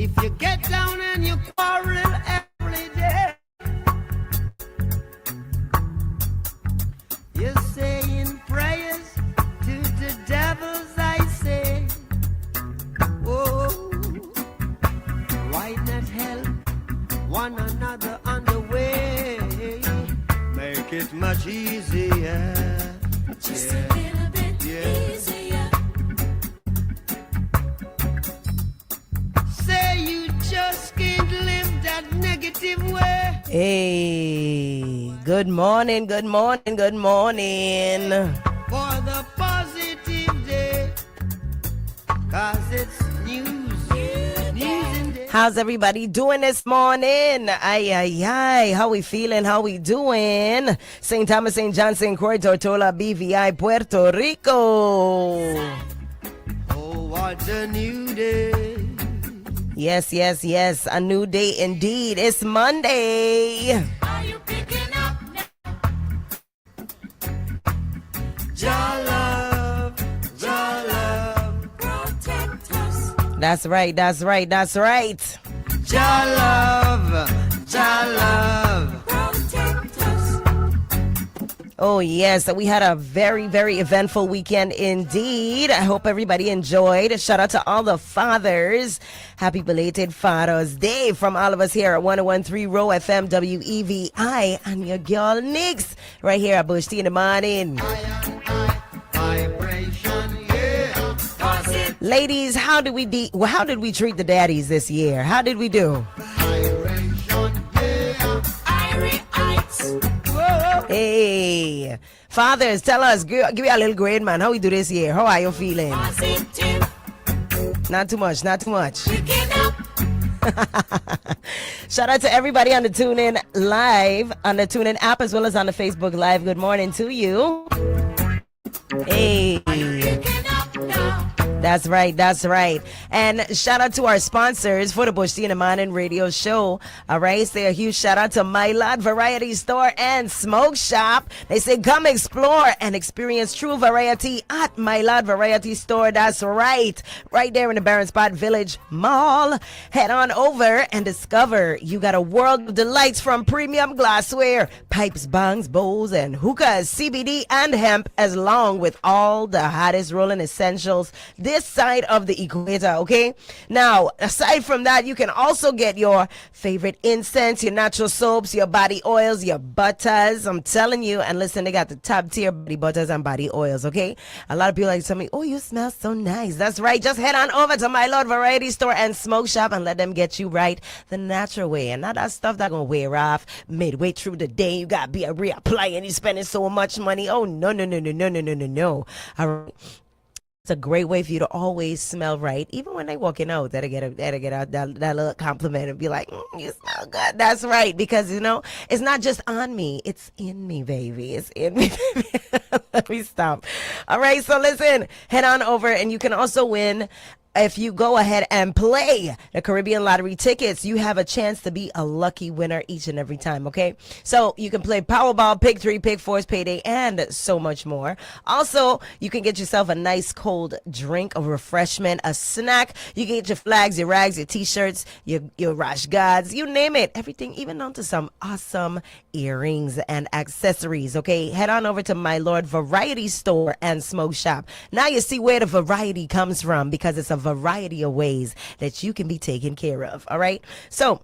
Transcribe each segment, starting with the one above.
If you get down and you quarrel every day, you're saying prayers to the devils, I say. Oh, why not help one another on the way? Make it much easier. Just a little bit easier. Say you just can't live that negative way. Hey, good morning, good morning, good morning. For the positive day, 'cause it's news and day. How's everybody doing this morning? Ay. How we feeling? How we doing? St. Thomas, St. John, St. Croix, Tortola, BVI, Puerto Rico. Oh, what a new day. Yes. A new day indeed. It's Monday. Are you picking up now? Jah love, Protect us. That's right. Jah love, Protect us. Oh, yes. We had a very, very eventful weekend indeed. I hope everybody enjoyed. Shout out to all the fathers. Happy belated Father's Day from all of us here at 101.3 Roe FM WEVI and your girl Neeks right here at Bush Tea in the morning. vibration, yeah. 'Cause it Ladies, how did we treat the daddies this year? How did we do? Vibration, yeah. Irie Heights. Whoa. Hey, fathers, tell us, give me a little grade, man. How we do this year? How are you feeling? Positive. Not too much. Picking up. Shout out to everybody on the TuneIn Live, on the TuneIn app, as well as on the Facebook Live. Good morning to you. Hey. Picking up now. That's right. And shout out to our sponsors for the Bush Tea in the Morning radio show. All right. Say a huge shout out to My Lot Variety Store and Smoke Shop. They say come explore and experience true variety at My Lot Variety Store. That's right. Right there in the Barron Spot Village Mall. Head on over and discover you got a world of delights from premium glassware, pipes, bongs, bowls, and hookahs, CBD and hemp, as long with all the hottest rolling essentials this side of the equator, okay? Now, aside from that, you can also get your favorite incense, your natural soaps, your body oils, your butters. I'm telling you, and listen, they got the top tier body butters and body oils, okay? A lot of people like to tell me, oh, you smell so nice. That's right. Just head on over to My Lord Variety Store and Smoke Shop and let them get you right the natural way. And not that stuff that gonna wear off midway through the day. You gotta be reapplying. You're spending so much money. Oh, no. All right. It's a great way for you to always smell right, even when they walking out. That'll get out that little compliment and be like, "You smell good." That's right, because it's not just on me; it's in me, baby. It's in me, baby. Let me stop. All right, so listen, head on over, and you can also win. If you go ahead and play the Caribbean Lottery tickets, you have a chance to be a lucky winner each and every time, okay? So you can play Powerball, Pick 3, Pick 4's Payday, and so much more. Also, you can get yourself a nice cold drink, a refreshment, a snack. You can get your flags, your rags, your t-shirts, your rash guards, you name it. Everything, even onto some awesome earrings and accessories, okay? Head on over to My Lord Variety Store and Smoke Shop. Now you see where the variety comes from, because it's a variety of ways that you can be taken care of. All right. So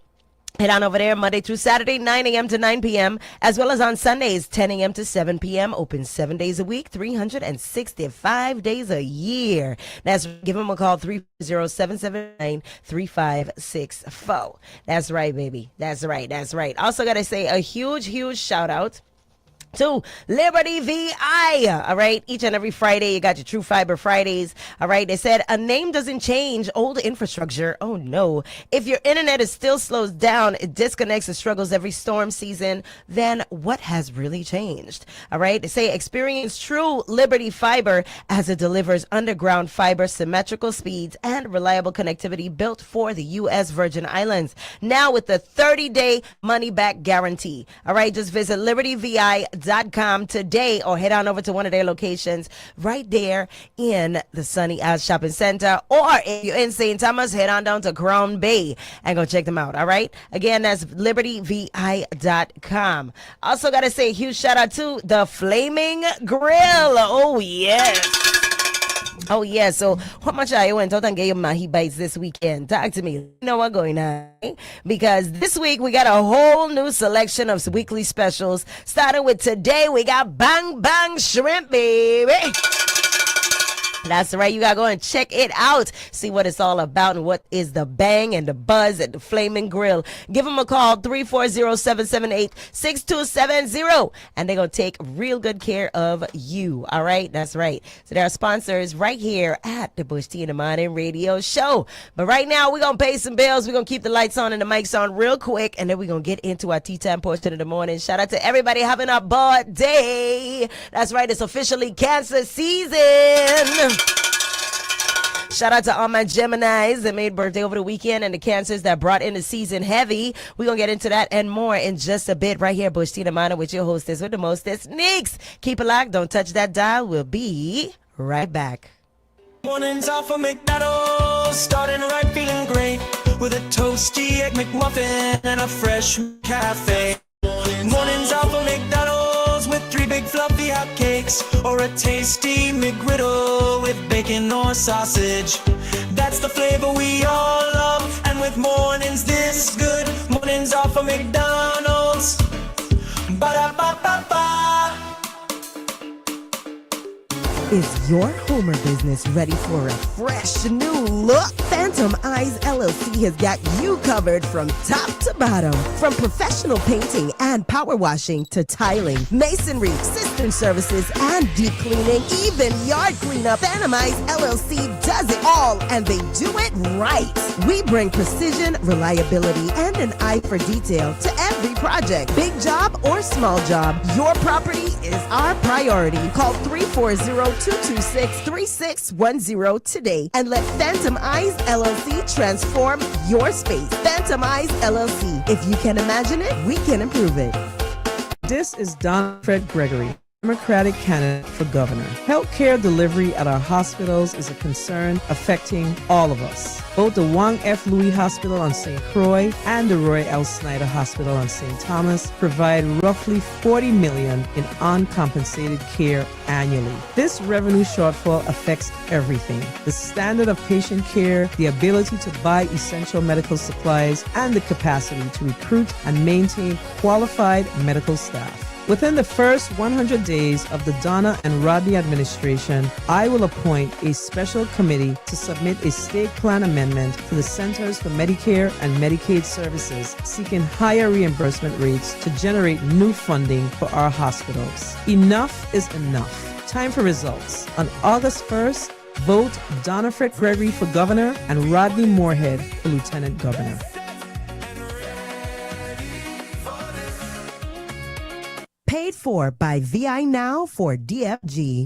head on over there Monday through Saturday, 9 a.m. to 9 p.m., as well as on Sundays, 10 a.m. to 7 p.m. Open 7 days a week, 365 days a year. That's, give them a call, 307-779-3564. That's right, baby. That's right. Also got to say a huge shout out to Liberty VI. All right. Each and every Friday, you got your True Fiber Fridays. All right. They said a name doesn't change old infrastructure. Oh, no. If your internet is still slows down, it disconnects and struggles every storm season, then what has really changed? All right. They say experience true Liberty Fiber as it delivers underground fiber, symmetrical speeds, and reliable connectivity built for the U.S. Virgin Islands. Now with the 30-day money-back guarantee. All right. Just visit libertyvi.com TuneIn.com today, or head on over to one of their locations right there in the Sunny Isles Shopping Center. Or if you're in St. Thomas, head on down to Crown Bay and go check them out. All right. Again, that's libertyvi.com. Also, got to say a huge shout out to the Flaming Grill. Oh, yes. Oh, yeah. So, how much I went out and get your mahi bites this weekend? Talk to me. You know what's going on? Because this week we got a whole new selection of weekly specials. Starting with today, we got Bang Bang Shrimp, baby. That's right. You got to go and check it out. See what it's all about and what is the bang and the buzz at the Flaming Grill. Give them a call, 340-778-6270. And they're going to take real good care of you. All right? That's right. So they're sponsors right here at the Bush Tea in the Morning Radio Show. But right now, we're going to pay some bills. We're going to keep the lights on and the mics on real quick. And then we're going to get into our tea time portion of the morning. Shout out to everybody having a birthday. That's right. It's officially cancer season. Shout out to all my Geminis that made birthday over the weekend and the Cancers that brought in the season heavy. We're going to get into that and more in just a bit right here. Bush Tea in the Morning with your hostess with the mostest, Neeks. Keep it locked. Don't touch that dial. We'll be right back. Mornings off of McDonald's, starting right feeling great with a toasty egg McMuffin and a fresh cafe. Mornings off of McDonald's with 3 big fluffy hot cakes or a tasty McGriddle with bacon or sausage. That's the flavor we all love, and with mornings this good, mornings off of McDonald's. Ba-da-ba-ba-ba. Is your Homer business ready for a fresh new look? Phantom Eyes LLC has got you covered from top to bottom. From professional painting and power washing to tiling, masonry, cistern services, and deep cleaning, even yard cleanup. Phantom Eyes LLC does it all, and they do it right. We bring precision, reliability, and an eye for detail to every project. Big job or small job, your property is our priority. Call 340-226-3610 today and let Phantom Eyes LLC transform your space. Phantom Eyes LLC. If you can imagine it, we can improve it. This is Don Fred Gregory, Democratic candidate for governor. Healthcare delivery at our hospitals is a concern affecting all of us. Both the Wang F. Louis Hospital on St. Croix and the Roy L. Snyder Hospital on St. Thomas provide roughly $40 million in uncompensated care annually. This revenue shortfall affects everything: the standard of patient care, the ability to buy essential medical supplies, and the capacity to recruit and maintain qualified medical staff. Within the first 100 days of the Donna and Rodney administration, I will appoint a special committee to submit a state plan amendment to the Centers for Medicare and Medicaid Services, seeking higher reimbursement rates to generate new funding for our hospitals. Enough is enough. Time for results. On August 1st, vote Donna Fred Gregory for governor and Rodney Moorhead for lieutenant governor. Paid for by VI Now for DFG.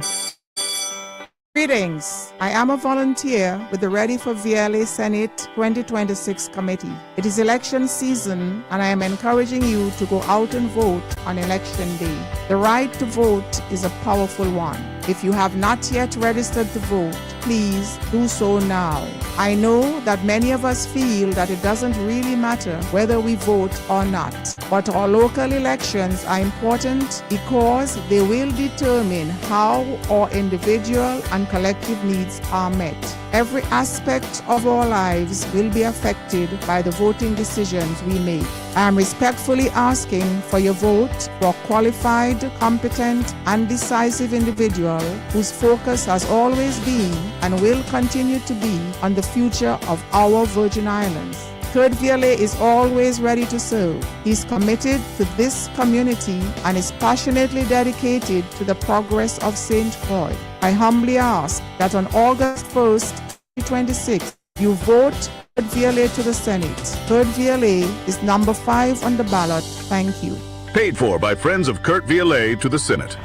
Greetings. I am a volunteer with the Ready for VLA Senate 2026 committee. It is election season, and I am encouraging you to go out and vote on election day. The right to vote is a powerful one. If you have not yet registered to vote, please do so now. I know that many of us feel that it doesn't really matter whether we vote or not, but our local elections are important because they will determine how our individual and collective needs are met. Every aspect of our lives will be affected by the voting decisions we make. I am respectfully asking for your vote for a qualified, competent, and decisive individual whose focus has always been and will continue to be on the future of our Virgin Islands. Kurt Viale is always ready to serve. He's committed to this community and is passionately dedicated to the progress of St. Croix. I humbly ask that on August 1st, 2026, you vote Kurt Viale to the Senate. Kurt Viale is number 5 on the ballot. Thank you. Paid for by friends of Kurt Viale to the Senate.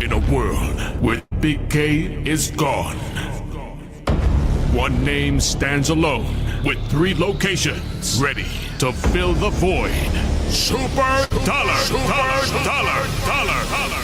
In a world where Big K is gone, one name stands alone with 3 locations ready to fill the void. Super Dollar. Dollar.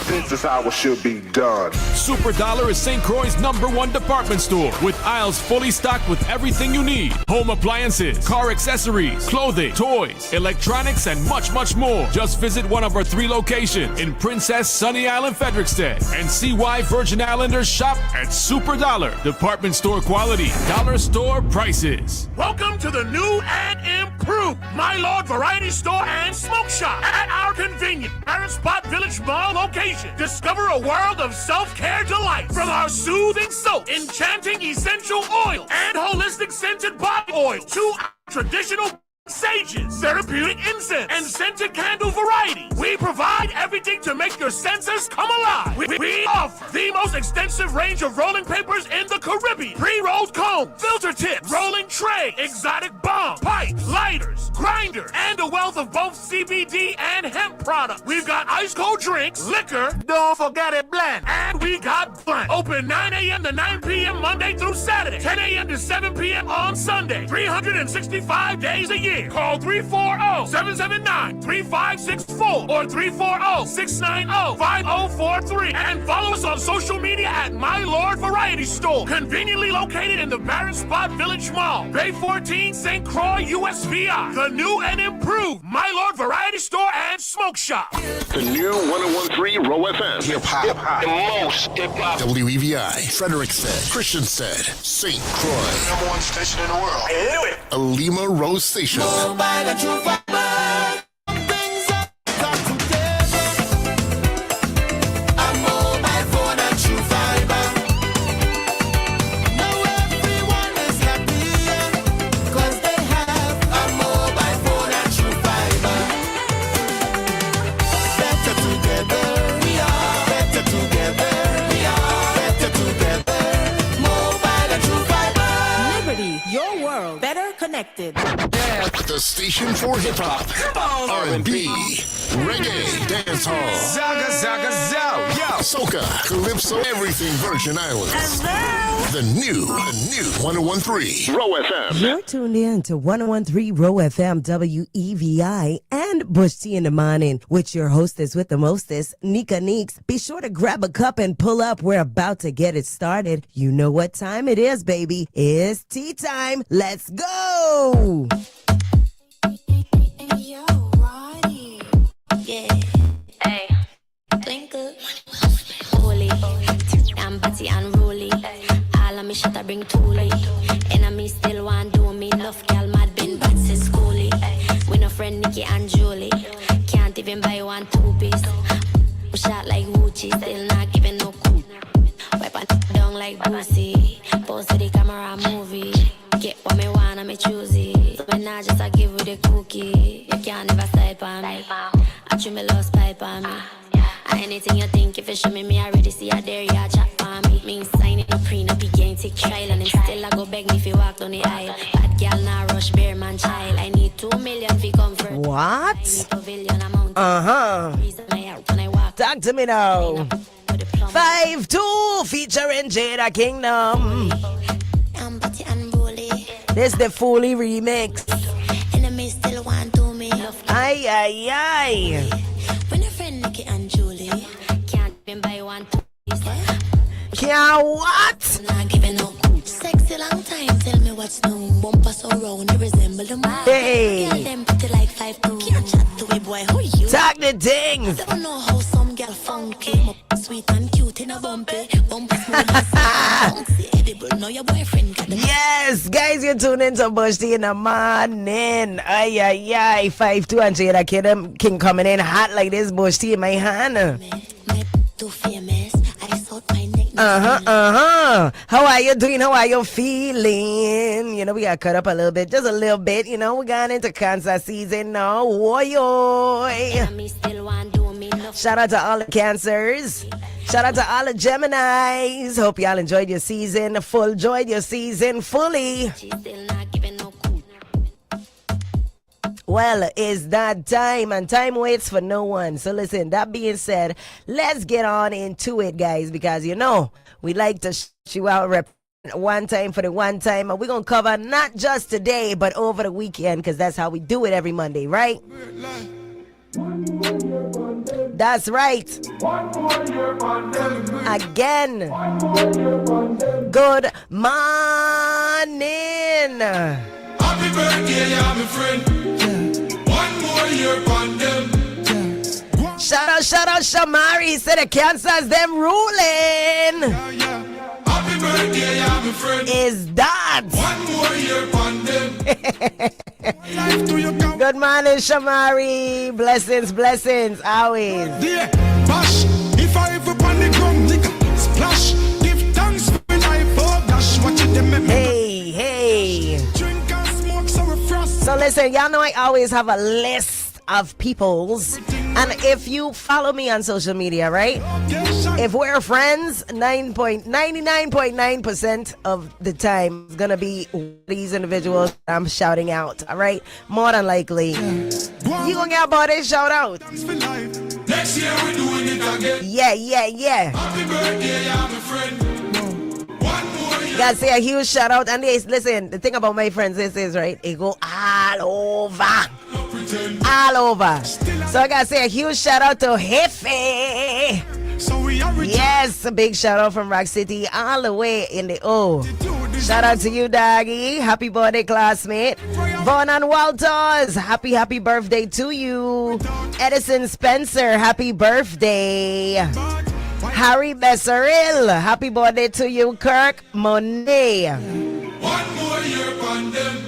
This is how it should be done. Super Dollar is St. Croix's #1 department store with aisles fully stocked with everything you need. Home appliances, car accessories, clothing, toys, electronics, and much, much more. Just visit one of our 3 locations in Princess, Sunny Island, Frederickstead, and see why Virgin Islanders shop at Super Dollar. Department store quality, dollar store prices. Welcome to the new and improved My Lord Variety Store and Smoke Shop at our convenient Parent Spot Village Mall location. Discover a world of self-care delight from our soothing soap, enchanting essential oil, and holistic scented body oil to traditional sages, therapeutic incense, and scented candle variety. We provide everything to make your senses come alive. We offer the most extensive range of rolling papers in the Caribbean. Pre-rolled combs, filter tips, rolling tray, exotic bomb, pipe, lighters, grinder, and a wealth of both CBD and hemp products. We've got ice cold drinks, liquor, don't forget it, blend, and we got blend. Open 9 a.m. to 9 p.m. Monday through Saturday, 10 a.m. to 7 p.m. on Sunday, 365 days a year. Call 340-779-3564 or 340-690-5043 and follow us on social media at My Lord Variety Store, conveniently located in the Barron Spot Village Mall, Bay 14, St. Croix, USVI. The new and improved My Lord Variety Store and Smoke Shop. The new 101.3 Roe FM. Hip-hop. The most hip-hop. WEVI. Frederickstead. Christiansted. St. Croix. #1 station in the world. I knew it. Alima Rose Station. Connected. The station for hip hop, R&B, reggae, dancehall, soca, calypso, everything Virgin Islands. The new 101.3 Roe FM. You're tuned in to 101.3 Roe FM, WEVI, and Bush Tea in the Morning with your hostess with the mostest, Neka Neekes. Be sure to grab a cup and pull up. We're about to get it started. You know what time it is, baby. It's tea time. Let's go. Yo, Roddy. Yeah. Hey. Twinkle. Holy. I'm Batty and Rolly. All of me shut I bring Toolie. And I me still want do me. Enough gal mad been bad since schoolie. We no friend Nikki and Julie. Can't even buy 1 2-piece. Shot like Gucci. Still not giving no coup. Wipe on down like Boosie. Post to the camera movie. Get what me want and me choose it. So when I just I give you the cookie. You can't never side by me. I treat me lost pipe on me. Anything you think, if you show me, I already see I dare ya chat for me. Mean sign it, no pre, no begin, take trial. And then still I go beg me if you walk down the aisle. Bad girl now rush, bear man child. I need 2 million for comfort. What? Talk to me now. 5-2 featuring Jada Kingdom. This the fully remix. Enemy still want to me. Ay, ay, ay. When your friend Nikki and Julie can't even buy 1 2-piece. Can't what? Not giving no good. Sexy long time, tell me what's new. Bumper so round, they resemble the man. Hey. Girl, them pretty like 5'2". Can't chat to me, boy, who you? Talk the things. I don't know how some girl funky. Sweet and cute in a bumpy. Bumper smooth and funky. Edible, know your boyfriend got the Yes, guys, you're tuned into Bush Tea in the Morning. Ay, ay, ay. 5'2" and Jada King coming in hot like this Bush Tea in my hand. My too famous. I thought my neck. How are you doing? How are you feeling? You know, we got cut up a little bit, just a little bit. You know, we got into cancer season now. Oi, oi. Shout out to all the cancers. Shout out to all the Geminis. Hope y'all enjoyed your season. Enjoyed your season fully. Well, it's that time, and time waits for no one. So listen, that being said, let's get on into it, guys, because, you know, we like to shoot out one time for the one time. And we're going to cover not just today, but over the weekend, because that's how we do it every Monday, right? That's right. Again. Good morning. Happy birthday, yeah, my friend. One more year on them. Shout out, Shamari. He said the cancers them ruling. Happy birthday, yeah, my friend. Is that? One more year on them. Good morning, Shamari. Blessings, always. Yeah, bash. If I ever on the ground, nigga, splash. Give thanks for life, oh gosh. Watch it, them. Hey. Drink and smoke, so we're frost. So listen, y'all know I always have a list of peoples. And if you follow me on social media, right? If we're friends, 99.9% of the time it's gonna be these individuals I'm shouting out. All right, more than likely, you gonna get about a shout out. Next year we're doing it again. Yeah. Happy birthday, yeah, my friend. One more year. Gotta say a huge shout out. And listen, the thing about my friends is right, it go all over. So I gotta say a huge shout out to Hefe. Yes, a big shout out from Rock City all the way in the O. Shout out to you, doggy. Happy birthday, classmate. Vaughn and Walters, happy birthday to you. Edison Spencer, happy birthday. Harry Besseril, happy birthday to you. Kirk Monet. One more year on them.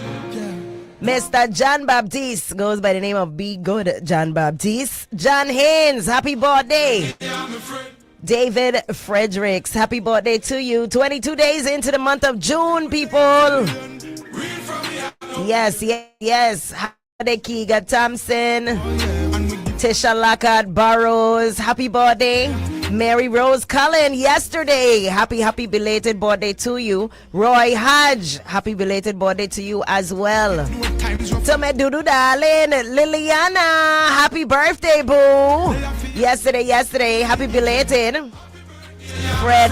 Mr. John Baptiste goes by the name of Be Good John Baptiste. John Haynes, happy birthday. David Fredericks, happy birthday to you. 22 days into the month of June, people. Yes. Happy Keegan Thompson. Tisha Lockhart Burrows, happy birthday. Mary Rose Cullen, yesterday, happy belated birthday to you. Roy Hodge, happy belated birthday to you as well. To my Dudu darling, Liliana, happy birthday, boo. Yesterday, happy belated. Fred,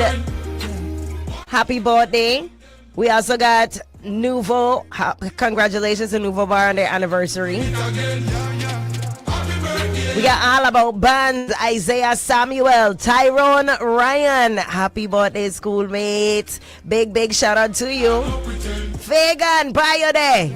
happy birthday. We also got Nuvo, congratulations to Nuvo Bar on their anniversary. We got all about bands, Isaiah Samuel, Tyrone Ryan, happy birthday, schoolmates. Big shout out to you. Fagan, Bio Day.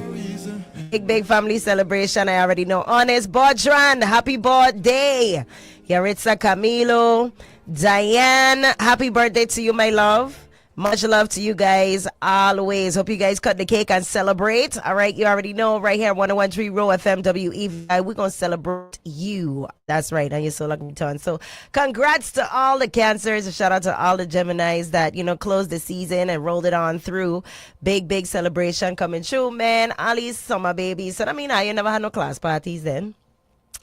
Big family celebration, I already know. Honest Bertrand, happy birthday. Yaritza Camilo, Diane, happy birthday to you, my love. Much love to you guys always. Hope you guys cut the cake and celebrate. All right, you already know right here, 101.3 Roe FM WEVI. We're going to celebrate you. That's right, and you're so lucky return. So congrats to all the Cancers. A shout out to all the Geminis that, closed the season and rolled it on through. Big celebration coming true, man. All these summer babies. So, you never had no class parties then.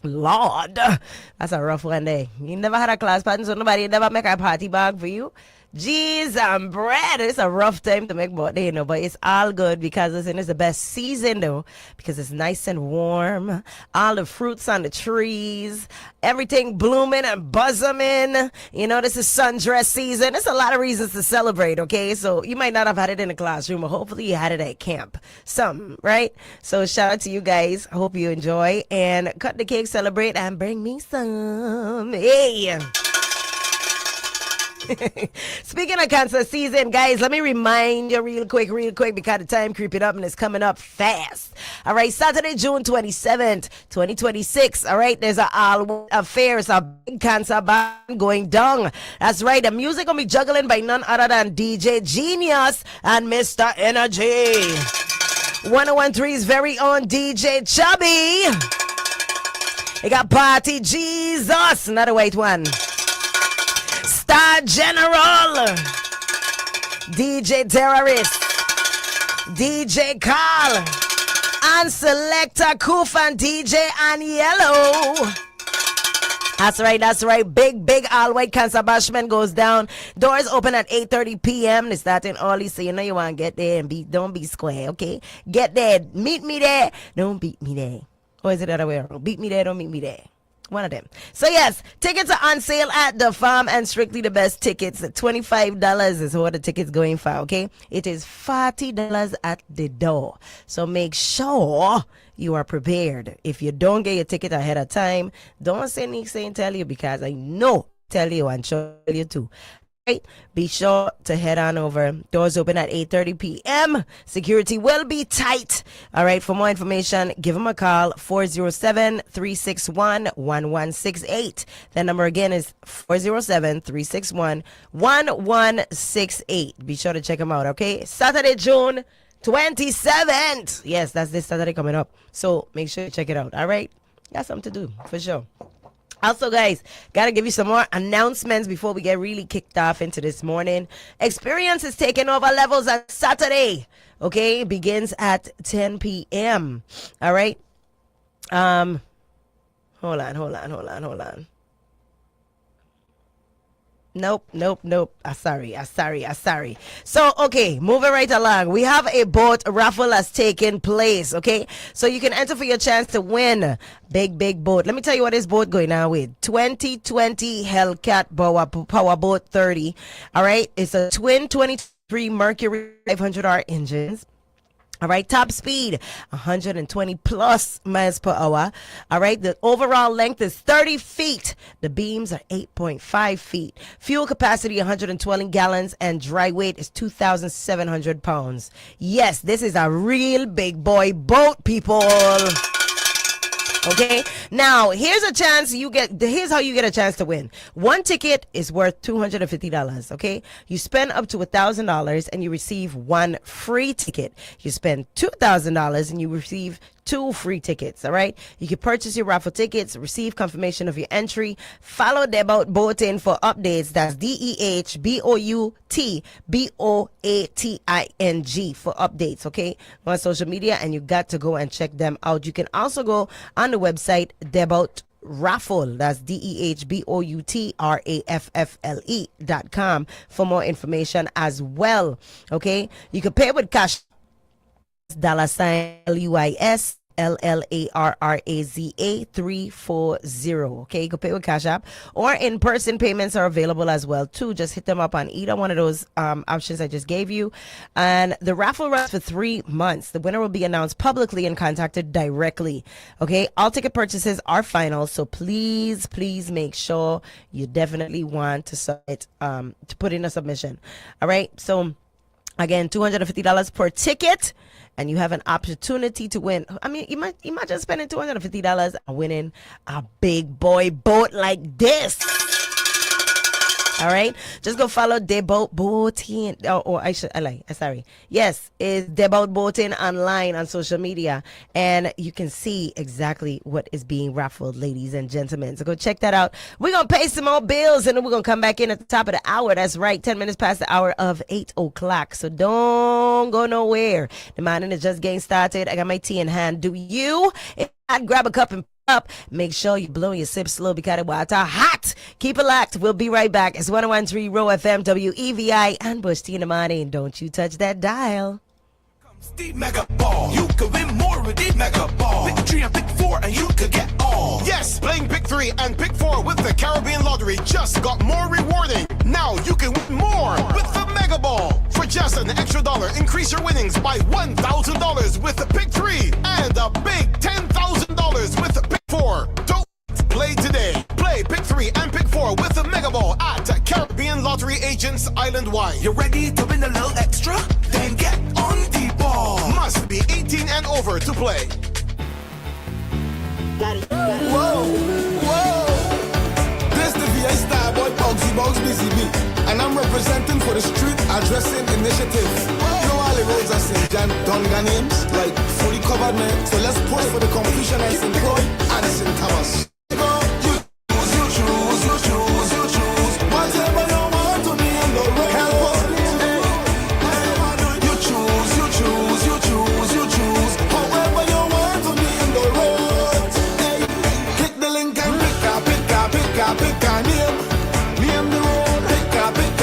Lord, that's a rough one day. You never had a class party, so nobody never make a party bag for you. Jeez and bread. It's a rough time to make birthday, but it's all good because it's the best season though, because it's nice and warm. All the fruits on the trees, everything blooming and buzzing. This is sundress season. There's a lot of reasons to celebrate, okay? So you might not have had it in the classroom, but hopefully you had it at camp. Something, right? So shout out to you guys. I hope you enjoy and cut the cake, celebrate, and bring me some. Hey! Speaking of Cancer season, guys, let me remind you real quick, because the time creeping up and it's coming up fast. All right, Saturday, June 27th, 2026. All right, there's a all affair. It's a big Cancer band going down. That's right, the music gonna be juggling by none other than DJ Genius and Mr. Energy. 101.3's very own DJ Chubby. They got Party Jesus, not a white one. Star General, DJ Terrorist, DJ Carl, and Selector Koof and DJ Aniello. That's right. Big all-white Cancer Bashment goes down. Doors open at 8:30 p.m. They start in early, so you want to get there and don't be square, okay? Get there, meet me there, don't beat me there. Or is it the other way around? Beat me there, don't meet me there. One of them. So yes, tickets are on sale at the farm and strictly the best tickets. $25 is what the ticket's going for, okay? It is $40 at the door. So make sure you are prepared. If you don't get your ticket ahead of time, don't say Nick saying tell you, because I know tell you and show you too. Right? Be sure to head on over. Doors open at 8:30 p.m. Security will be tight. All right. For more information, give them a call, 407-361-1168. That number again is 407-361-1168. Be sure to check them out. Okay. Saturday, June 27th. Yes, that's this Saturday coming up. So make sure you check it out. All right. Got something to do for sure. Also, guys, got to give you some more announcements before we get really kicked off into this morning. Experience is taking over levels on Saturday. Okay, begins at 10 p.m. All right. Hold on. Nope. Sorry. So, okay, moving right along. We have a boat raffle that's taking place, okay? So you can enter for your chance to win big boat. Let me tell you what this boat going on with. 2020 Hellcat Power Boat 30, all right? It's a twin 23 Mercury 500R engines. All right, top speed, 120 plus miles per hour. All right, the overall length is 30 feet. The beams are 8.5 feet. Fuel capacity, 120 gallons, and dry weight is 2,700 pounds. Yes, this is a real big boy boat, people. Okay, now here's how you get a chance to win. One ticket is worth $250. Okay, you spend up to $1,000 and you receive one free ticket. You spend $2,000 and you receive 2 free tickets. All right, you can purchase your raffle tickets, receive confirmation of your entry, follow Debout Boating for updates. That's DEHBOUTBOATING for updates. Okay, on social media, and you got to go and check them out. You can also go on the website Debout Raffle, that's DEHBOUTRAFFLE.com for more information as well. Okay, you can pay with cash, $LUIS LLARRAZA 340. Okay, you can pay with Cash App, or in-person payments are available as well too. Just hit them up on either one of those options I just gave you. And the raffle runs for 3 months. The winner will be announced publicly and contacted directly. Okay, all ticket purchases are final, so please make sure you definitely want to submit to put in a submission. All right, so again, $250 per ticket, and you have an opportunity to win. I mean, you might just spending $250 and winning a big boy boat like this. All right, just go follow Debout Boating. Yes, it's Debout Boating online on social media, and you can see exactly what is being raffled, ladies and gentlemen. So go check that out. We're gonna pay some more bills, and then we're gonna come back in at the top of the hour. That's right, 10 minutes past the hour of 8 o'clock. So don't go nowhere. The morning is just getting started. I got my tea in hand. Do you? If not, grab a cup and up. Make sure you blow your sip slow because the water hot. Keep it locked. We'll be right back. It's 101.3 Roe FM, WEVI, and Bush T in the morning. Don't you touch that dial. Steve Mega Ball. You could win more with the Mega Ball. Pick 3 and pick 4 and you could get all. Yes, playing Pick 3 and Pick 4 with the Caribbean Lottery just got more rewarding. Now you can win more with the Mega Ball. For just an extra $1, increase your winnings by $1,000 with the Pick 3 and a big $10,000 with the Pick 4. Don't play today. Play Pick 3 and Pick 4 with the Mega Ball at Caribbean Lottery agents island-wide. You ready to win a little extra? Then get on the ball. Must be 18 and over to play. Whoa. This the VA Star Boy Bugs Busy Bee, and I'm representing for the Street Addressing Initiative. You know all the roads are St. John Dunga names, like fully covered man. So let's push for the confusion at St. Croix and St. Thomas. You choose. Whatever you want to be in the road. Help us. You choose. However you want to be in the road. Click the link and pick a name. Name the road. Pick a name.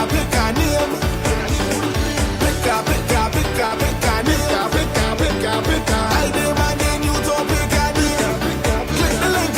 Pick a name. I demand you to pick a name. Click the link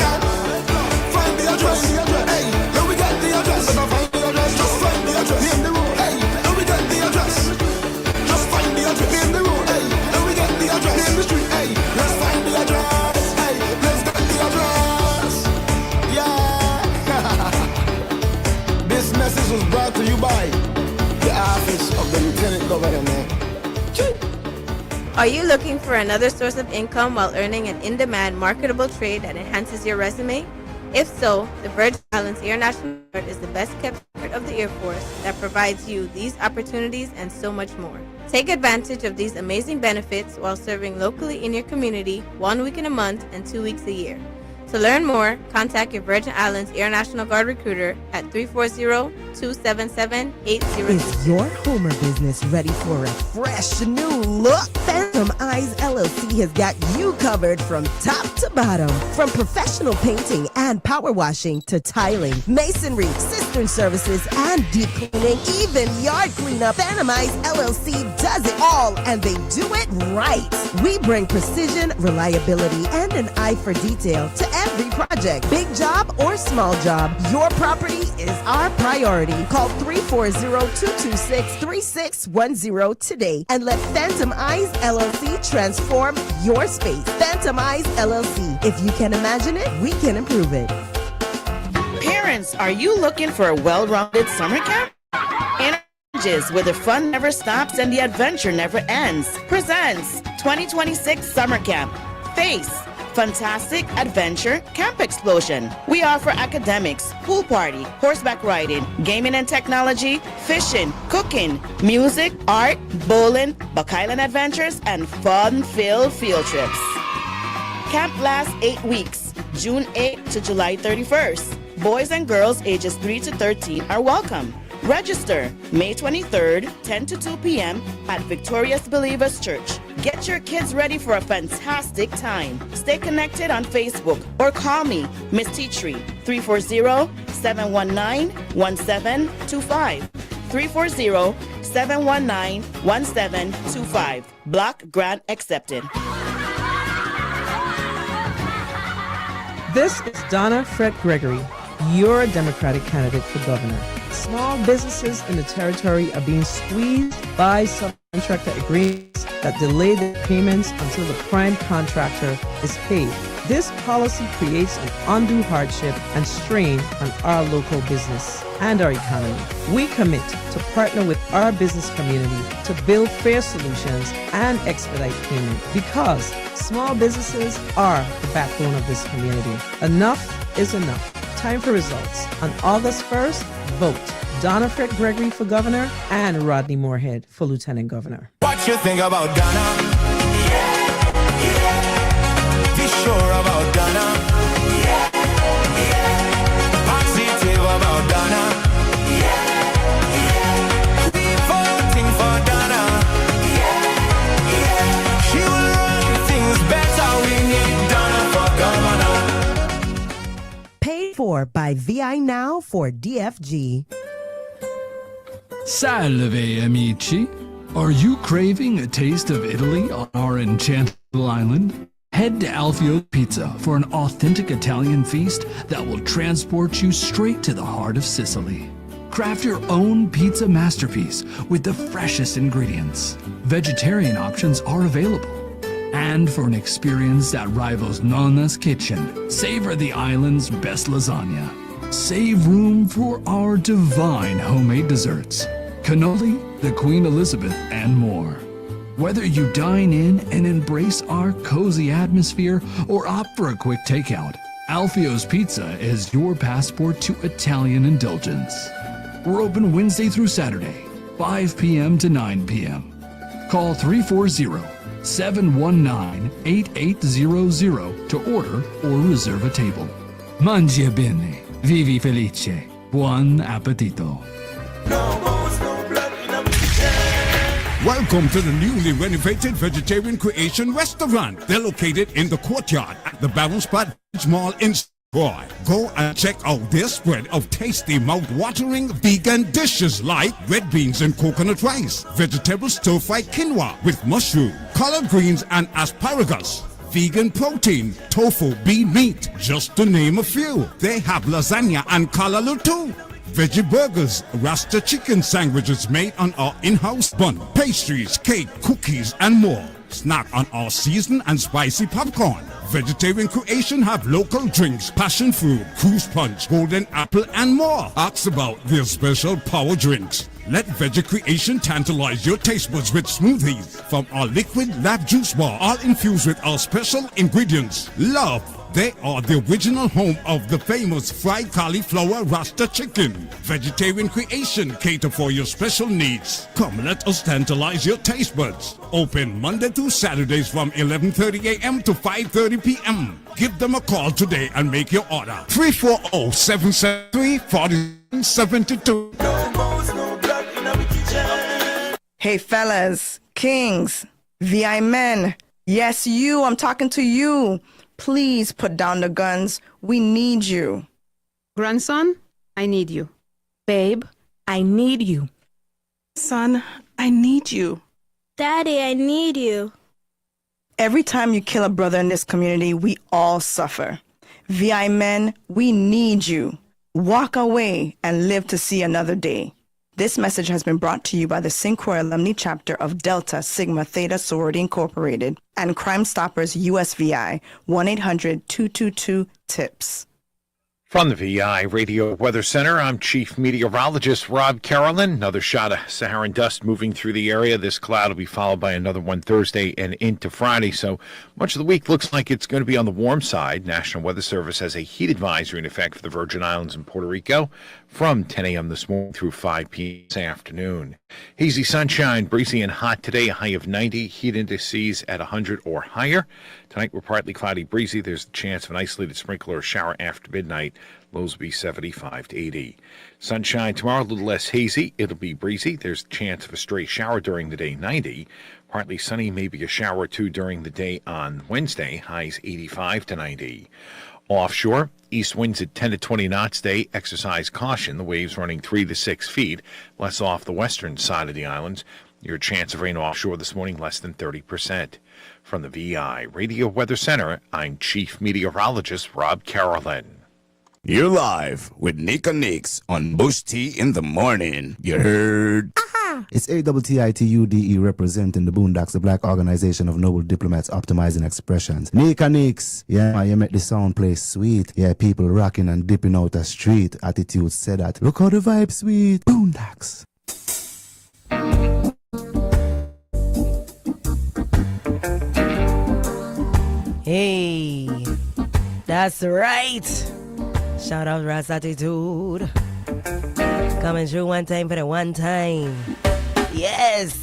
Are you looking for another source of income while earning an in-demand marketable trade that enhances your resume? If so, the Virgin Islands Air National Guard is the best kept secret of the Air Force that provides you these opportunities and so much more. Take advantage of these amazing benefits while serving locally in your community 1 week in a month and 2 weeks a year. To learn more, contact your Virgin Islands Air National Guard recruiter at 340-277-80. Is your Homer business ready for a fresh new look? Phantom Eyes LLC has got you covered from top to bottom. From professional painting and power washing to tiling, masonry, cistern services, and deep cleaning, even yard cleanup. Phantom Eyes LLC does it all, and they do it right. We bring precision, reliability, and an eye for detail to every project. Big job or small job, your property is our priority. Call 340-226-3610 today and let Phantom Eyes LLC transform your space. Phantom Eyes LLC. If you can imagine it, we can improve it. Parents, are you looking for a well-rounded summer camp? Energies, where the fun never stops and the adventure never ends, presents 2026 Summer Camp. Face Fantastic Adventure Camp Explosion. We offer academics, pool party, horseback riding, gaming and technology, fishing, cooking, music, art, bowling, Buck Island adventures, and fun-filled field trips. Camp lasts 8 weeks, June 8th to July 31st. Boys and girls ages 3 to 13 are welcome. Register May 23rd, 10 to 2 p.m. at Victorious Believers Church. Get your kids ready for a fantastic time. Stay connected on Facebook or call me, Miss Teatree, 340-719-1725. 340-719-1725. Block grant accepted. This is Donna Fred Gregory, your Democratic candidate for governor. Small businesses in the territory are being squeezed by subcontractor agreements that delay the payments until the prime contractor is paid. This policy creates an undue hardship and strain on our local business and our economy. We commit to partner with our business community to build fair solutions and expedite payment because small businesses are the backbone of this community. Enough is enough. Time for results. On August 1st, vote Donna Fred Gregory for governor and Rodney Moorhead for lieutenant governor. What you think about Donna? Be sure about Donna. Positive about Donna. Voting for Donna. She will run things better. We need Donna for governor. Paid for by VI Now for DFG. Salve, amici. Are you craving a taste of Italy on our enchanted island? Head to Alfio's Pizza for an authentic Italian feast that will transport you straight to the heart of Sicily. Craft your own pizza masterpiece with the freshest ingredients. Vegetarian options are available. And for an experience that rivals Nonna's Kitchen, savor the island's best lasagna. Save room for our divine homemade desserts, cannoli, the Queen Elizabeth, and more. Whether you dine in and embrace our cozy atmosphere or opt for a quick takeout, Alfio's Pizza is your passport to Italian indulgence. We're open Wednesday through Saturday, 5 p.m. to 9 p.m. Call 340-719-8800 to order or reserve a table. Mangia bene, vivi felice, buon appetito. Welcome to the newly renovated Vegetarian Creation Restaurant. They're located in the courtyard at the Barron Spot Mall in Troy. Go and check out their spread of tasty, mouth-watering vegan dishes like red beans and coconut rice, vegetable stir-fried quinoa with mushroom, collard greens and asparagus, vegan protein, tofu, bean meat, just to name a few. They have lasagna and kalaloo too. Veggie burgers, Rasta chicken sandwiches made on our in-house bun, pastries, cake, cookies, and more. Snack on our seasoned and spicy popcorn. Vegetarian Creation have local drinks, passion fruit, cruise punch, golden apple, and more. Ask about their special power drinks. Let Veggie Creation tantalize your taste buds with smoothies from our liquid lab juice bar, all infused with our special ingredients. Love. They are the original home of the famous fried cauliflower rasta chicken. Vegetarian Creation cater for your special needs. Come, let us tantalize your taste buds. Open Monday through Saturdays from 11:30 a.m. to 5:30 p.m. Give them a call today and make your order. 340-773-4072. Hey fellas, kings, VI men, yes you, I'm talking to you. Please put down the guns. We need you. Grandson, I need you. Babe, I need you. Son, I need you. Daddy, I need you. Every time you kill a brother in this community, we all suffer. VI men, we need you. Walk away and live to see another day. This message has been brought to you by the St. Croix Alumni Chapter of Delta Sigma Theta Sorority Incorporated and Crime Stoppers USVI, 1-800-222-TIPS. From the VI Radio Weather Center, I'm Chief Meteorologist Rob Carolyn. Another shot of Saharan dust moving through the area. This cloud will be followed by another one Thursday and into Friday. So much of the week looks like it's going to be on the warm side. National Weather Service has a heat advisory in effect for the Virgin Islands and Puerto Rico from 10 a.m. this morning through 5 p.m. this afternoon. Hazy sunshine, breezy and hot today, a high of 90. Heat indices at 100 or higher. Tonight we're partly cloudy, breezy. There's a chance of an isolated sprinkle or shower after midnight. Lows will be 75 to 80. Sunshine tomorrow, a little less hazy. It'll be breezy. There's a chance of a stray shower during the day, 90. Partly sunny, maybe a shower or two during the day on Wednesday. Highs 85 to 90. Offshore, east winds at 10 to 20 knots today. Exercise caution. The waves running 3 to 6 feet. Less off the western side of the islands. Your chance of rain offshore this morning, less than 30%. From the VI Radio Weather Center, I'm Chief Meteorologist Rob Carolyn. You're live with Neka Neekes on Bush Tea in the Morning. You heard? It's AWTITUDE representing the Boondocks, the black organization of noble diplomats optimizing expressions. Neka Neekes, yeah, you make the sound play sweet. Yeah, people rocking and dipping out the street. Attitude said that. Look how the vibe sweet. Boondocks. Hey, that's right. Shout out Ras Attitude. Coming through one time for the one time. Yes.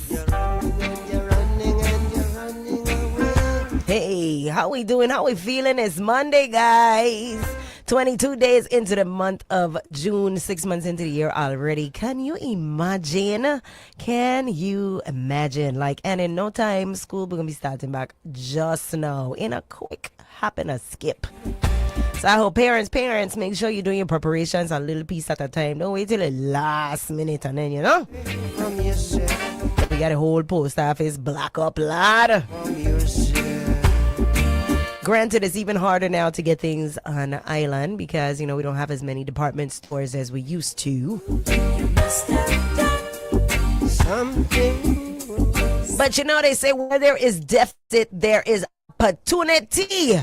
Hey, how we doing? How we feeling? It's Monday, guys. 22 days into the month of June, 6 months into the year already. Can you imagine? Can you imagine? And in no time, school we're going to be starting back just now in a quick hop and a skip. So I hope parents, make sure you're doing your preparations a little piece at a time. Don't wait till the last minute and then, we got a whole post office block up, lad. Granted, it's even harder now to get things on the island because, we don't have as many department stores as we used to. But they say where there is deficit, there is opportunity.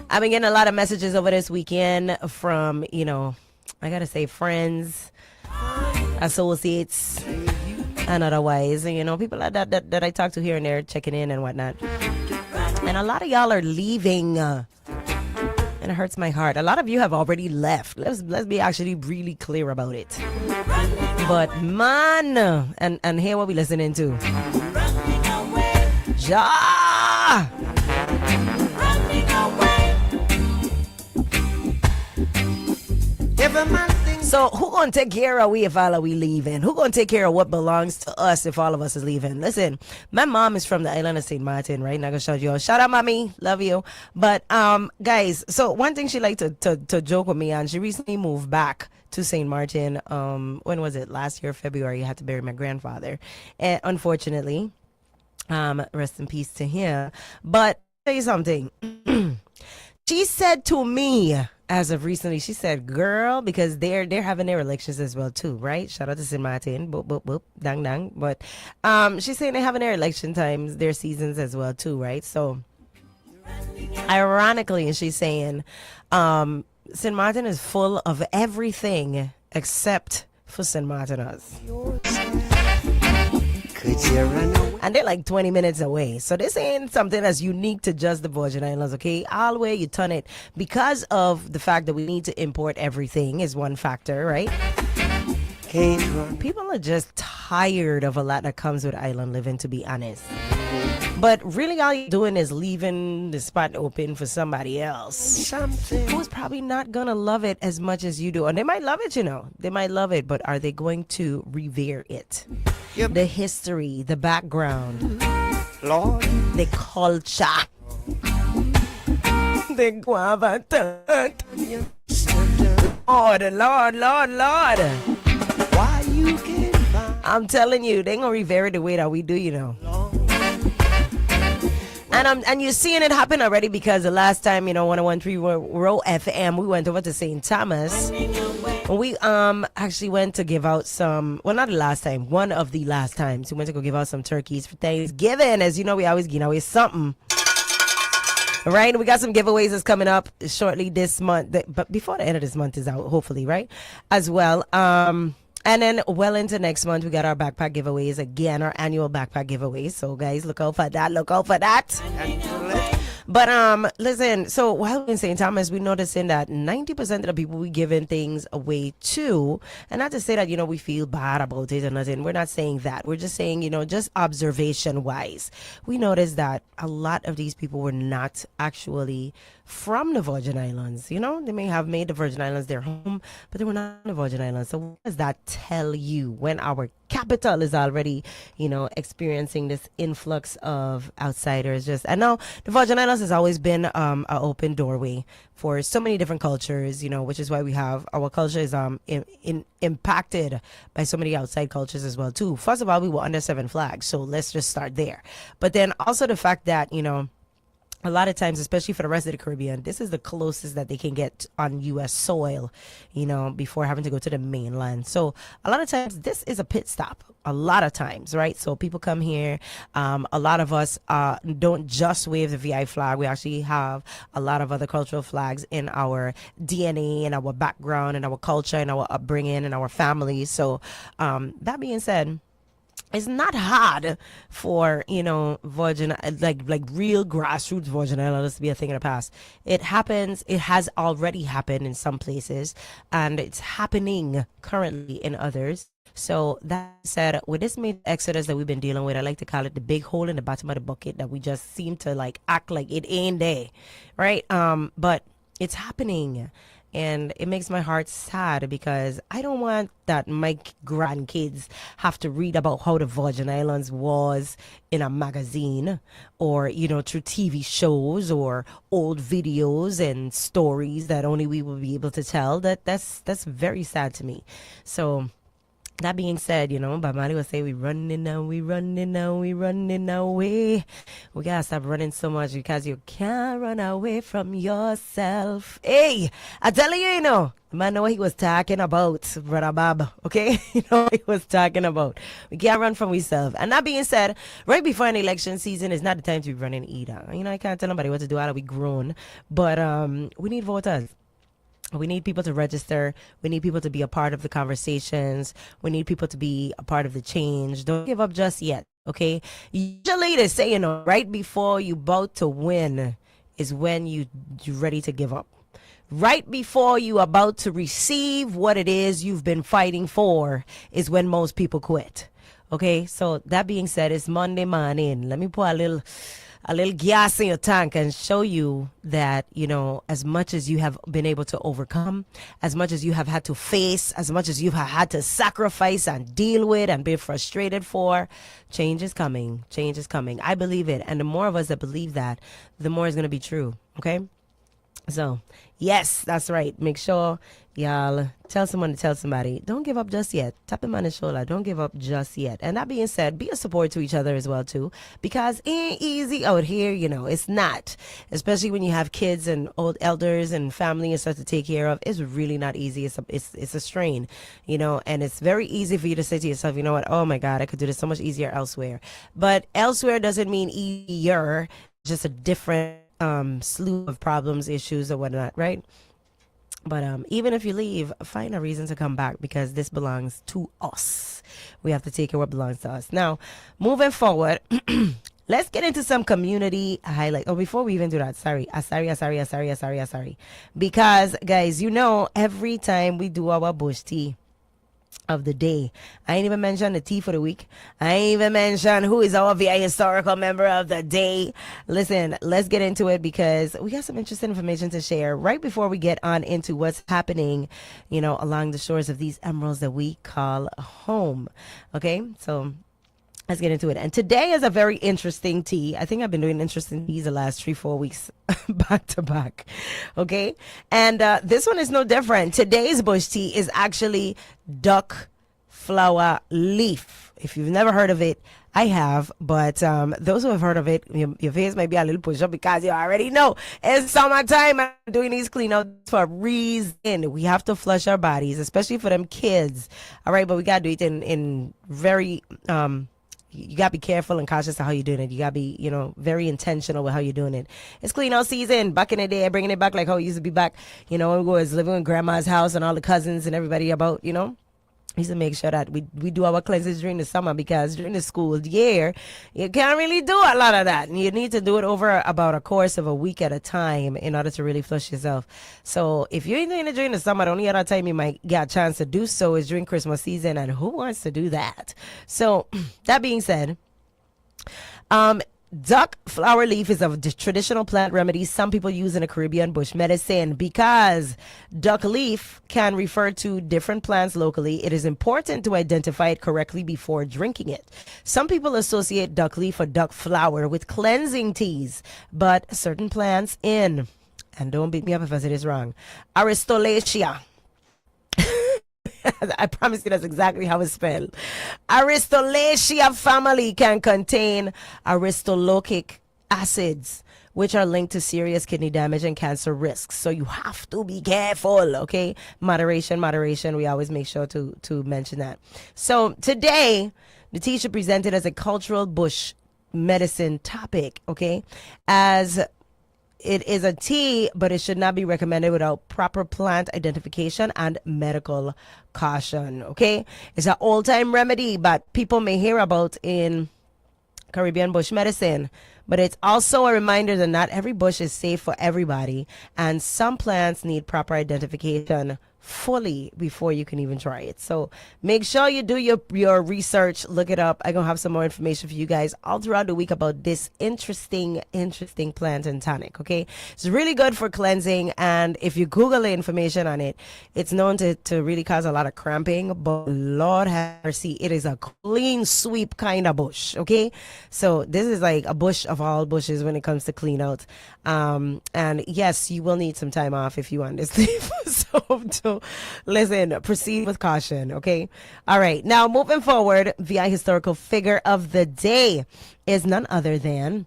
I've been getting a lot of messages over this weekend from, I gotta say friends, associates, and otherwise, people that I talk to here and there, checking in and whatnot. And a lot of y'all are leaving, and it hurts my heart. A lot of you have already left. Let's be actually really clear about it. But man, and hear what we listening to. Ja! So who gonna take care of we if all of we leaving? Who gonna take care of what belongs to us if all of us is leaving? Listen, my mom is from the island of St. Martin, right? Not gonna shout you out. Shout out, mommy, love you. But guys, so one thing she liked to joke with me on, she recently moved back to St. Martin. When was it? Last year, February. I had to bury my grandfather, and unfortunately, rest in peace to him. But I'll tell you something. She said to me, as of recently, she said, girl, because they're having their elections as well too, right? Shout out to St. Martin, boop, boop, boop, dang, dang. But she's saying they're having their election times, their seasons as well too, right? So ironically, she's saying St. Martin is full of everything except for St. Martin's. Could you run away? And they're like 20 minutes away. So this ain't something that's unique to just the Virgin Islands, okay? All the way you turn it. Because of the fact that we need to import everything is one factor, right? People are just tired of a lot that comes with island living, to be honest. But really all you're doing is leaving the spot open for somebody else who's probably not gonna love it as much as you do. And they might love it, you know. They might love it, but are they going to revere it? Yep. The history, the background, Lord, the culture, the guava. Oh, the Lord. why you can't find I'm telling you, they ain't gonna revere it the way that we do, you know. And you're seeing it happen already because the last time, you know, 101.3 Roe FM, we went over to St. Thomas. We actually went to give out some, well, not the last time, one of the last times. We went to go give out some turkeys for Thanksgiving. As you know, we always give away something. Right? We got some giveaways that's coming up shortly this month. But before the end of this month is out, hopefully, right? As well. And then well into next month, we got our backpack giveaways again, our annual backpack giveaways. So guys, look out for that. But listen, so while we're in St. Thomas, we're noticing that 90% of the people we giving things away to, and not to say that, you know, we feel bad about it or nothing. We're not saying that. We're just saying, you know, just observation wise, we noticed that a lot of these people were not actually from the Virgin Islands. You know, they may have made the Virgin Islands their home, but they were not in the Virgin Islands. So what does that tell you when our capital is already, you know, experiencing this influx of outsiders? And now the Virgin Islands has always been an open doorway for so many different cultures, you know, which is why we have our culture is impacted by so many outside cultures as well too. First of all, we were under 7 flags, so let's just start there. But then also the fact that, you know, a lot of times, especially for the rest of the Caribbean, this is the closest that they can get on U.S. soil, you know, before having to go to the mainland. So a lot of times, this is a pit stop. A lot of times, right? So people come here. A lot of us don't just wave the VI flag. We actually have a lot of other cultural flags in our DNA, in our background, in our culture, in our upbringing, in our families. So that being said, it's not hard for, you know, Virgin, like real grassroots Virgin Islanders to be a thing in the past. It happens. It has already happened in some places, and it's happening currently in others. So that said, with this major exodus that we've been dealing with, I like to call it the big hole in the bottom of the bucket that we just seem to like act like it ain't there, right? But it's happening. And it makes my heart sad because I don't want that my grandkids have to read about how the Virgin Islands was in a magazine or, you know, through TV shows or old videos and stories that only we will be able to tell. That's very sad to me. So that being said, you know, Bob Marley will say, we running away. We gotta stop running so much because you can't run away from yourself. Hey, I tell you, you know, the man know what he was talking about, Brother Bob, okay? You know what he was talking about. We can't run from ourselves. And that being said, right before an election season is not the time to be running either. You know, I can't tell nobody what to do out we grown, but we need voters. We need people to register. We need people to be a part of the conversations. We need people to be a part of the change. Don't give up just yet, okay? Usually they say, you know, right before you about to win is when you're ready to give up. Right before you about to receive what it is you've been fighting for is when most people quit, okay? So that being said, it's Monday morning. Let me pour a little gas in your tank and show you that, you know, as much as you have been able to overcome, as much as you have had to face, as much as you have had to sacrifice and deal with and be frustrated for, change is coming. Change is coming. I believe it. And the more of us that believe that, the more it's going to be true. Okay? So, yes, that's right. Make sure y'all tell someone to tell somebody, don't give up just yet. Tap him on the shoulder. Don't give up just yet. And that being said, be a support to each other as well, too, because it ain't easy out here. You know, it's not, especially when you have kids and old elders and family and stuff to take care of. It's really not easy. It's a strain, you know, and it's very easy for you to say to yourself, you know what? Oh, my God, I could do this so much easier elsewhere. But elsewhere doesn't mean easier, just a different slew of problems, issues, or whatnot, right? But even if you leave, find a reason to come back because this belongs to us. We have to take care of what belongs to us. Now, moving forward, let's get into some community highlight. Oh, before we even do that, sorry. Because, guys, every time we do our bush tea of the day, I ain't even mentioned the tea for the week. I ain't even mentioned who is our VI historical member of the day. Listen, let's get into it because we got some interesting information to share right before we get on into what's happening, along the shores of these emeralds that we call home. Okay, so let's get into it. And today is a very interesting tea. I think I've been doing interesting teas the last 3-4 weeks back to back. Okay. And this one is no different. Today's bush tea is actually duck flower leaf. If you've never heard of it, I have, but those who have heard of it, your face might be a little push up because you already know it's summertime. I'm doing these cleanouts for a reason. We have to flush our bodies, especially for them kids. All right, but we gotta do it in very you gotta be careful and cautious of how you're doing it. You gotta be, very intentional with how you're doing it. It's clean out season. Back in the day, bringing it back like how it used to be back. When we was living in grandma's house and all the cousins and everybody about, we used to make sure that we do our cleanses during the summer because during the school year, you can't really do a lot of that. And you need to do it over about a course of a week at a time in order to really flush yourself. So if you're doing it during the summer, the only other time you might get a chance to do so is during Christmas season. And who wants to do that? So that being said, duck flower leaf is a traditional plant remedy some people use in a Caribbean bush medicine. Because duck leaf can refer to different plants locally, it is important to identify it correctly before drinking it. Some people associate duck leaf or duck flower with cleansing teas, but certain plants and don't beat me up if I say this wrong, Aristolaceae. I promise you that's exactly how it's spelled. Aristolaceae family can contain aristolochic acids, which are linked to serious kidney damage and cancer risks. So you have to be careful, okay? Moderation. We always make sure to mention that. So today, the tea should present it as a cultural bush medicine topic, okay? As it is a tea, but it should not be recommended without proper plant identification and medical caution, okay? It's an old-time remedy, but people may hear about in Caribbean bush medicine. But it's also a reminder that not every bush is safe for everybody, and some plants need proper identification fully before you can even try it. So make sure you do your research, look it up. I'm gonna have some more information for you guys all throughout the week about this interesting plant and tonic. Okay, it's really good for cleansing, and if you Google the information on it, it's known to really cause a lot of cramping, but Lord have mercy, it is a clean sweep kind of bush. Okay, so this is like a bush of all bushes when it comes to clean out. And yes, you will need some time off if you want this leaf. So listen, proceed with caution, okay? All right, now moving forward, VI historical figure of the day is none other than...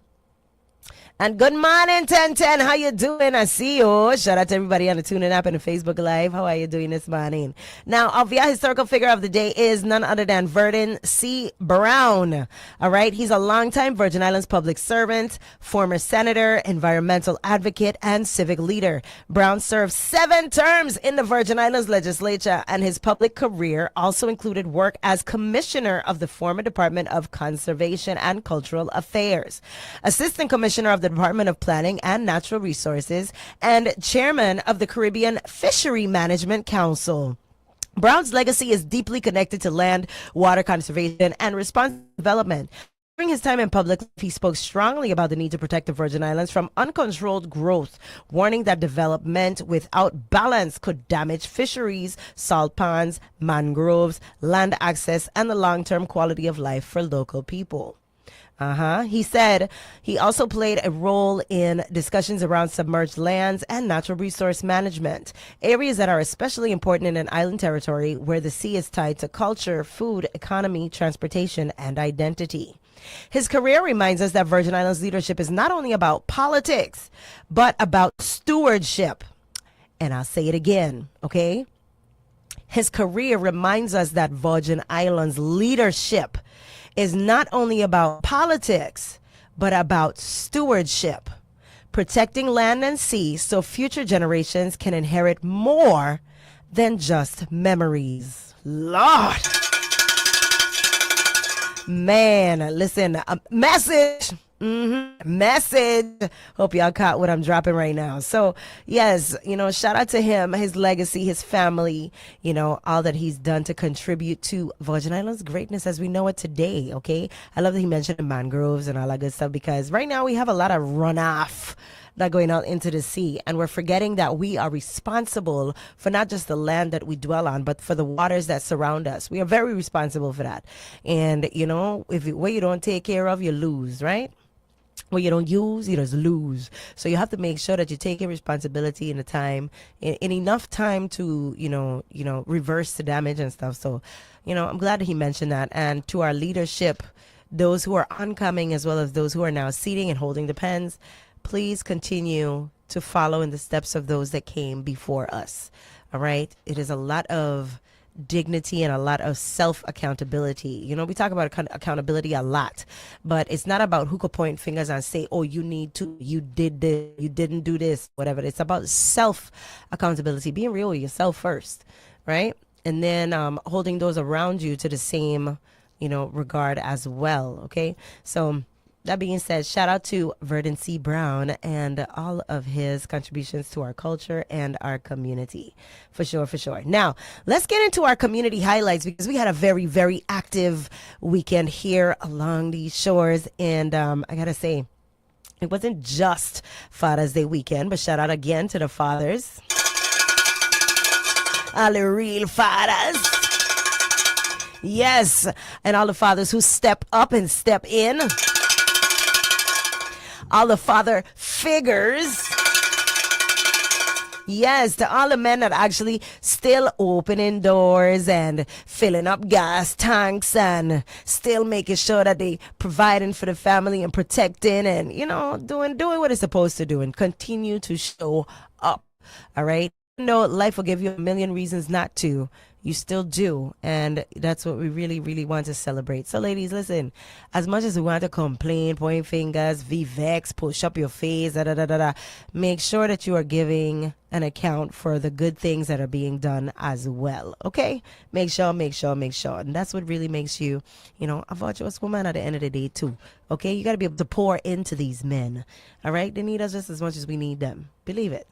And good morning, 1010. How you doing? I see you. Shout out to everybody on the TuneIn app and the Facebook Live. How are you doing this morning? Now, our VI historical figure of the day is none other than Verdon C. Brown. All right. He's a longtime Virgin Islands public servant, former senator, environmental advocate, and civic leader. Brown served 7 terms in the Virgin Islands legislature, and his public career also included work as commissioner of the former Department of Conservation and Cultural Affairs, assistant commissioner of the Department of Planning and Natural Resources, and chairman of the Caribbean Fishery Management Council. Brown's legacy is deeply connected to land, water conservation, and responsible development. During his time in public, he spoke strongly about the need to protect the Virgin Islands from uncontrolled growth, warning that development without balance could damage fisheries, salt ponds, mangroves, land access, and the long-term quality of life for local people. He said he also played a role in discussions around submerged lands and natural resource management, areas that are especially important in an island territory where the sea is tied to culture, food, economy, transportation, and identity. His career reminds us that Virgin Islands leadership is not only about politics, but about stewardship. And I'll say it again, okay? His career reminds us that Virgin Islands leadership is not only about politics, but about stewardship. protecting land and sea so future generations can inherit more than just memories. Lord. Man, listen, a message. Message. Hope y'all caught what I'm dropping right now. So, yes, shout out to him, his legacy, his family, all that he's done to contribute to Virgin Islands' greatness as we know it today, okay? I love that he mentioned the mangroves and all that good stuff because right now we have a lot of runoff that going out into the sea, and we're forgetting that we are responsible for not just the land that we dwell on, but for the waters that surround us. We are very responsible for that. And what you don't take care of, you lose, right? What you don't use, you just lose. So you have to make sure that you're taking responsibility in the time, in enough time to, reverse the damage and stuff. So, I'm glad that he mentioned that. And to our leadership, those who are oncoming as well as those who are now seating and holding the pens, please continue to follow in the steps of those that came before us. All right. It is a lot of dignity and a lot of self-accountability. We talk about accountability a lot, but it's not about who could point fingers and say, oh, you need to, you did this, you didn't do this, whatever. It's about self-accountability, being real with yourself first, right? And then holding those around you to the same, regard as well. Okay. So that being said, shout out to Verdon C. Brown and all of his contributions to our culture and our community. For sure, for sure. Now, let's get into our community highlights because we had a very, very active weekend here along these shores. And I got to say, it wasn't just Father's Day weekend, but shout out again to the fathers. All the real fathers. Yes. And all the fathers who step up and step in. All the father figures. Yes, to all the men that actually still opening doors and filling up gas tanks and still making sure that they providing for the family and protecting and, doing what it's supposed to do and continue to show up. All right. Life will give you a million reasons not to. You still do. And that's what we really, really want to celebrate. So, ladies, listen, as much as we want to complain, point fingers, vex, push up your face, make sure that you are giving an account for the good things that are being done as well. Okay? Make sure. And that's what really makes you, a virtuous woman at the end of the day, too. Okay? You got to be able to pour into these men. All right? They need us just as much as we need them. Believe it.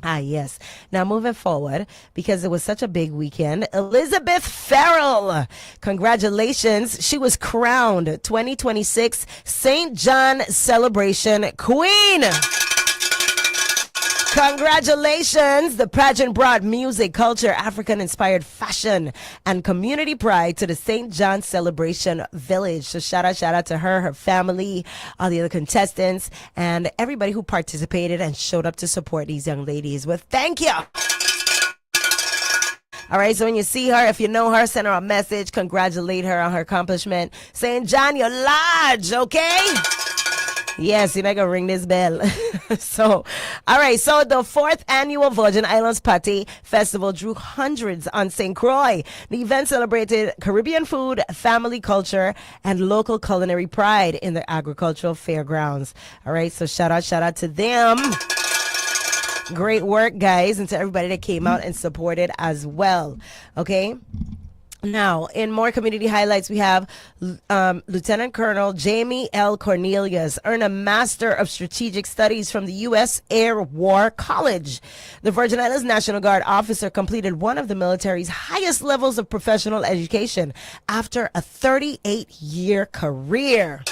Yes. Now moving forward, because it was such a big weekend, Elizabeth Farrell, congratulations. She was crowned 2026 St. John Celebration Queen. Congratulations. The pageant brought music, culture, African-inspired fashion, and community pride to the St. John Celebration Village. So shout out to her family, all the other contestants, and everybody who participated and showed up to support these young ladies. Well, thank you. All right, so when you see her, if you know her, send her a message, congratulate her on her accomplishment. St. John, you're large, okay? Yes, you're not going to ring this bell. So, all right. So the 4th annual Virgin Islands Party Festival drew hundreds on St. Croix. The event celebrated Caribbean food, family culture, and local culinary pride in the agricultural fairgrounds. All right. So shout out to them. Great work, guys. And to everybody that came out and supported as well. Okay. Now, in more community highlights, we have Lieutenant Colonel Jamie L. Cornelius earned a Master of Strategic Studies from the U.S. Air War College. The Virgin Islands National Guard officer completed one of the military's highest levels of professional education after a 38-year career.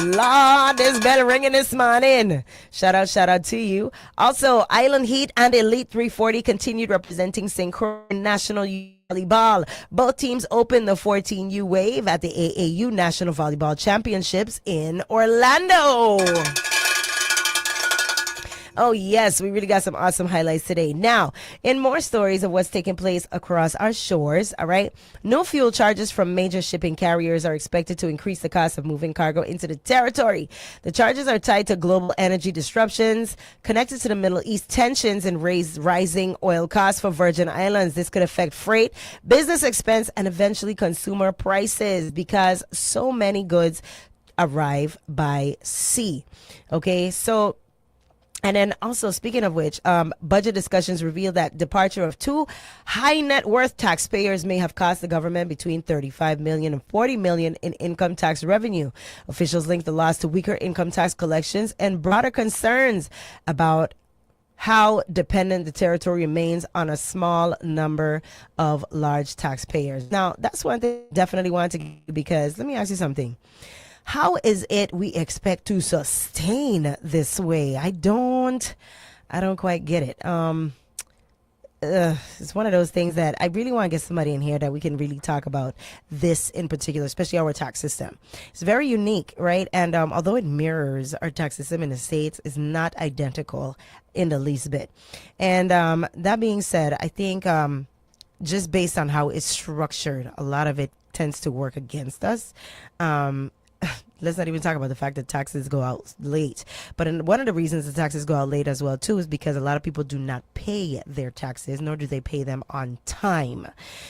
Lord, this bell ringing this morning. Shout out to you. Also, Island Heat and Elite 340 continued representing St. Croix National Volleyball. Both teams opened the 14U wave at the AAU National Volleyball Championships in Orlando. Oh, yes, we really got some awesome highlights today. Now, in more stories of what's taking place across our shores, all right, no fuel charges from major shipping carriers are expected to increase the cost of moving cargo into the territory. The charges are tied to global energy disruptions, connected to the Middle East tensions, and rising oil costs for Virgin Islands. This could affect freight, business expense, and eventually consumer prices because so many goods arrive by sea. Okay, so and then also, speaking of which, budget discussions reveal that departure of two high net worth taxpayers may have cost the government between 35 million and 40 million in income tax revenue. Officials link the loss to weaker income tax collections and broader concerns about how dependent the territory remains on a small number of large taxpayers. Now, that's one thing I definitely want to, because let me ask you something. How is it we expect to sustain this way? I don't quite get it. It's one of those things that I really want to get somebody in here that we can really talk about this in particular, especially our tax system. It's very unique, right? And although it mirrors our tax system in the States, it's not identical in the least bit. And that being said, I think just based on how it's structured, a lot of it tends to work against us. Let's not even talk about the fact that taxes go out late. But one of the reasons the taxes go out late as well, too, is because a lot of people do not pay their taxes, nor do they pay them on time.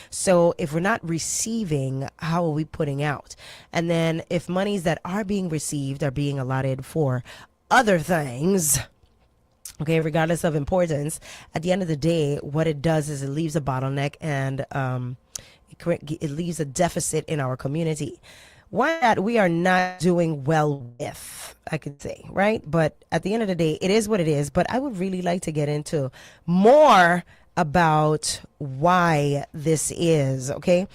So if we're not receiving, how are we putting out? And then if monies that are being received are being allotted for other things, okay, regardless of importance, at the end of the day, what it does is it leaves a bottleneck and it leaves a deficit in our community. One that we are not doing well with, I could say, right? But at the end of the day, it is what it is. But I would really like to get into more about why this is, okay?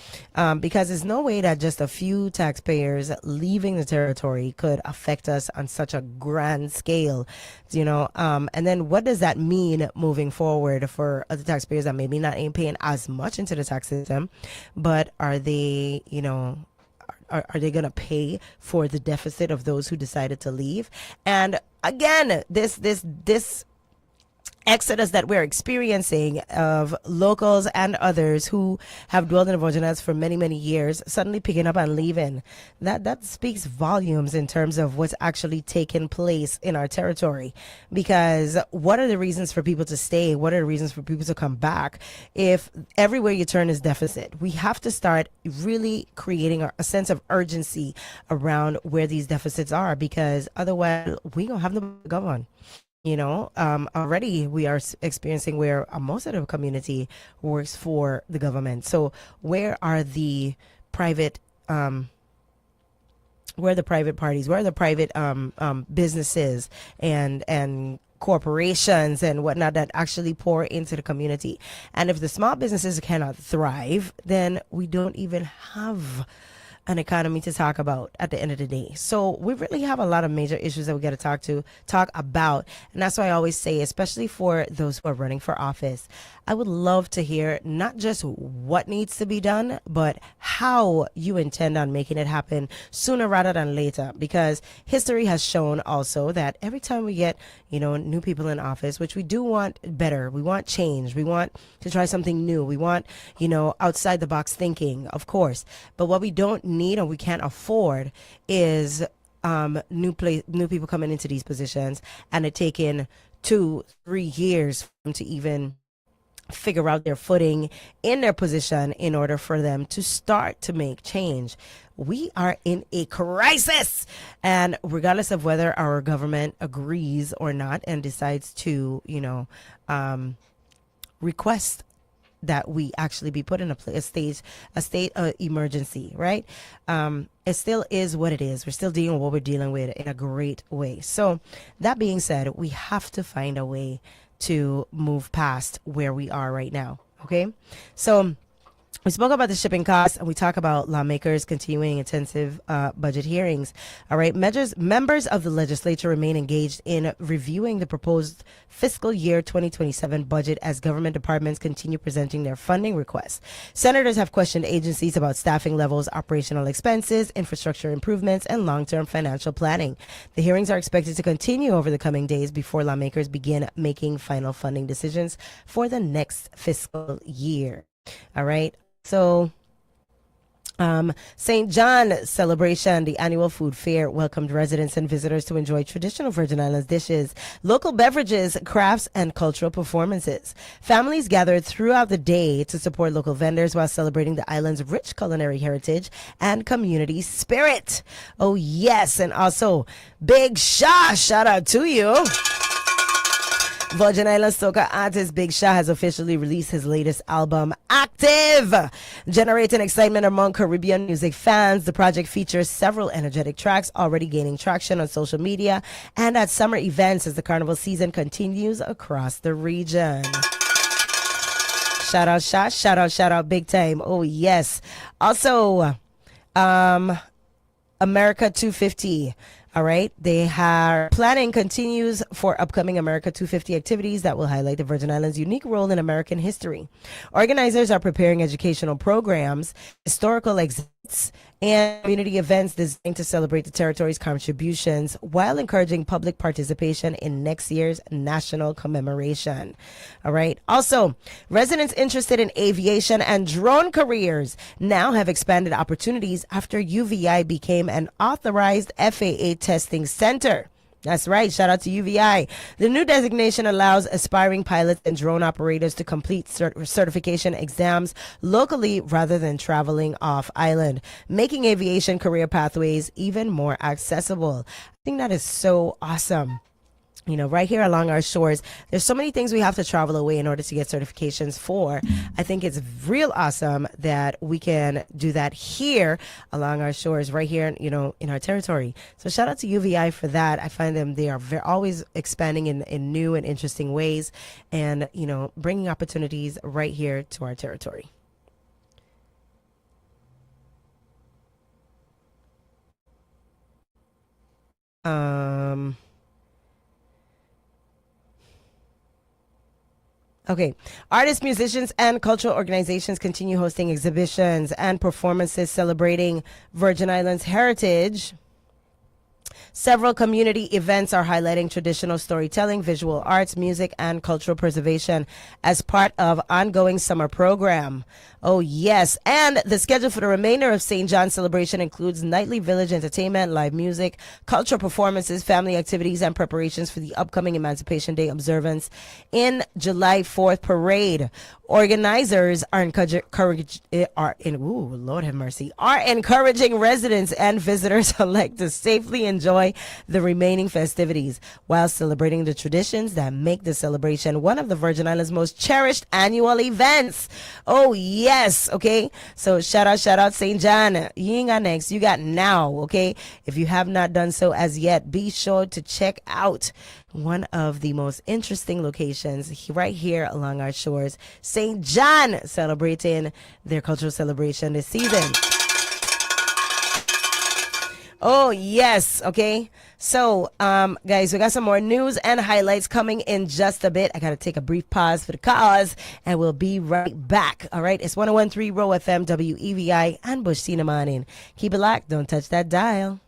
Because there's no way that just a few taxpayers leaving the territory could affect us on such a grand scale, you know? And then what does that mean moving forward for other taxpayers that maybe not ain't paying as much into the tax system, but are they, you know, are they going to pay for the deficit of those who decided to leave? And again, this exodus that we're experiencing of locals and others who have dwelled in the Virgin for many, many years, suddenly picking up and leaving, that speaks volumes in terms of what's actually taken place in our territory. Because what are the reasons for people to stay? What are the reasons for people to come back if everywhere you turn is deficit? We have to start really creating a sense of urgency around where these deficits are, because otherwise we don't have no government. You know, already we are experiencing where most of the community works for the government. So where are the private, where are the private parties? Where are the private businesses and corporations and whatnot that actually pour into the community? And if the small businesses cannot thrive, then we don't even have an economy to talk about at the end of the day. So we really have a lot of major issues that we got to talk about. And that's why I always say, especially for those who are running for office, I would love to hear not just what needs to be done, but how you intend on making it happen sooner rather than later. Because history has shown also that every time we get, you know, new people in office, which we do want better, we want change, we want to try something new, we want, you know, outside the box thinking, of course. But what we don't need and we can't afford is new people coming into these positions and it taking 2-3 years for them to even figure out their footing in their position in order for them to start to make change. We are in a crisis, and regardless of whether our government agrees or not and decides to, you know, request that we actually be put in a state of emergency, right? It still is what it is. We're still dealing with what we're dealing with in a great way. So that being said, we have to find a way to move past where we are right now. Okay, so we spoke about the shipping costs, and we talk about lawmakers continuing intensive budget hearings. All right, members of the legislature remain engaged in reviewing the proposed fiscal year 2027 budget as government departments continue presenting their funding requests. Senators have questioned agencies about staffing levels, operational expenses, infrastructure improvements, and long-term financial planning. The hearings are expected to continue over the coming days before lawmakers begin making final funding decisions for the next fiscal year. All right. So St. John celebration, the annual food fair, welcomed residents and visitors to enjoy traditional Virgin Islands dishes, local beverages, crafts, and cultural performances. Families gathered throughout the day to support local vendors while celebrating the island's rich culinary heritage and community spirit. Oh, yes. And also, Big Shah, shout out to you. Virgin Islands soca artist Big Shah has officially released his latest album, Active. Generating excitement among Caribbean music fans, the project features several energetic tracks already gaining traction on social media and at summer events as the carnival season continues across the region. Shout out Shah, shout out big time. Oh, yes. Also, America 250. All right. They are planning continues for upcoming America 250 activities that will highlight the Virgin Islands' unique role in American history. Organizers are preparing educational programs, historical exhibits, and community events designed to celebrate the territory's contributions while encouraging public participation in next year's national commemoration. All right. Also, residents interested in aviation and drone careers now have expanded opportunities after UVI became an authorized FAA testing center. That's right. Shout out to UVI. The new designation allows aspiring pilots and drone operators to complete certification exams locally rather than traveling off island, making aviation career pathways even more accessible. I think that is so awesome. You know, right here along our shores, there's so many things we have to travel away in order to get certifications for. I think it's real awesome that we can do that here along our shores, right here, you know, in our territory. So shout out to UVI for that. I find they are always expanding in new and interesting ways and, you know, bringing opportunities right here to our territory. Okay. Artists, musicians, and cultural organizations continue hosting exhibitions and performances celebrating Virgin Islands heritage. Several community events are highlighting traditional storytelling, visual arts, music, and cultural preservation as part of ongoing summer program. Oh, yes. And the schedule for the remainder of St. John's celebration includes nightly village entertainment, live music, cultural performances, family activities, and preparations for the upcoming Emancipation Day observance in July 4th parade. Organizers are encouraging residents and visitors alike to safely enjoy the remaining festivities while celebrating the traditions that make the celebration one of the Virgin Islands' most cherished annual events. Oh, yes. Okay. So shout out St. John. You ain't got next. You got now. Okay. If you have not done so as yet, be sure to check out one of the most interesting locations right here along our shores, St. John, celebrating their cultural celebration this season. Oh, yes. Okay. So, guys, we got some more news and highlights coming in just a bit. I got to take a brief pause for the cause, and we'll be right back. All right. It's 101.3 Roe FM, WEVI, and Bush Cinnamon. Keep it locked. Don't touch that dial.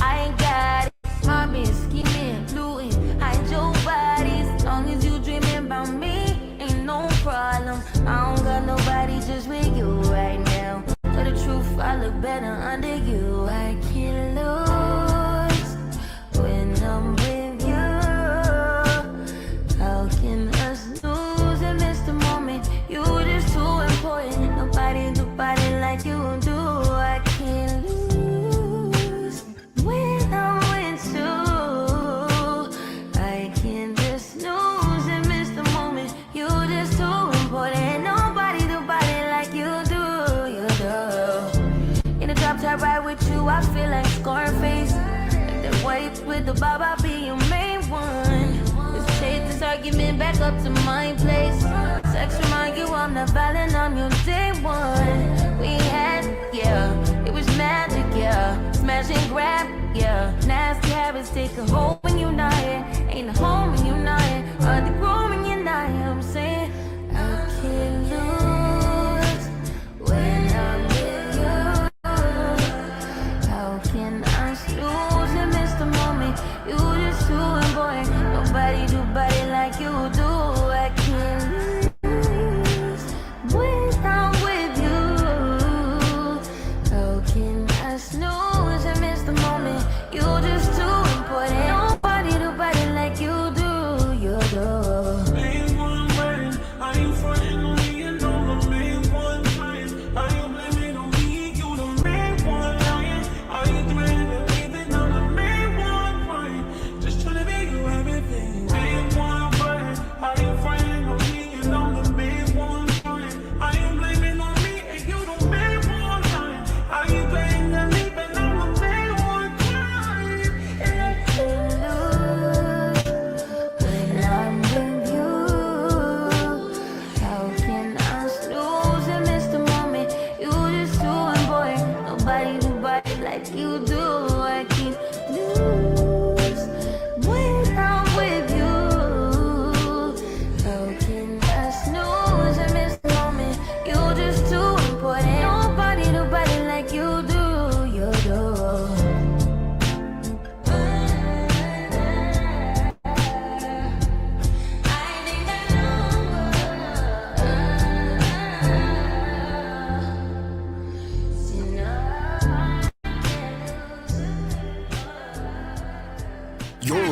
I ain't got it. Mobbing, scheming, looting, hide your bodies. As long as you dreaming about me, ain't no problem. I don't got nobody just with you right now. Tell the truth, I look better under you. I can't lose when I'm with you. How can us lose and miss the moment? You just too important. Nobody like you do. I can't lose when I'm with you. I can't just lose and miss the moment. You just too important. Nobody like you do. You do. In the drop top ride with you, I feel like Scarface. Like that white with the bob, I'll be your main one. Let's take this argument back up to my place. Sex remind you I'm not violent, I'm your day one. We had, yeah, it was magic, yeah. Smash and grab, yeah. Nasty habits take a hold when you're not here. Ain't a home when you're not here. Hard to grow when you're not here. I'm saying I can't lose when I'm with you. How can I lose and miss the moment? You just too important. Nobody do body like you do. I can't lose when I'm with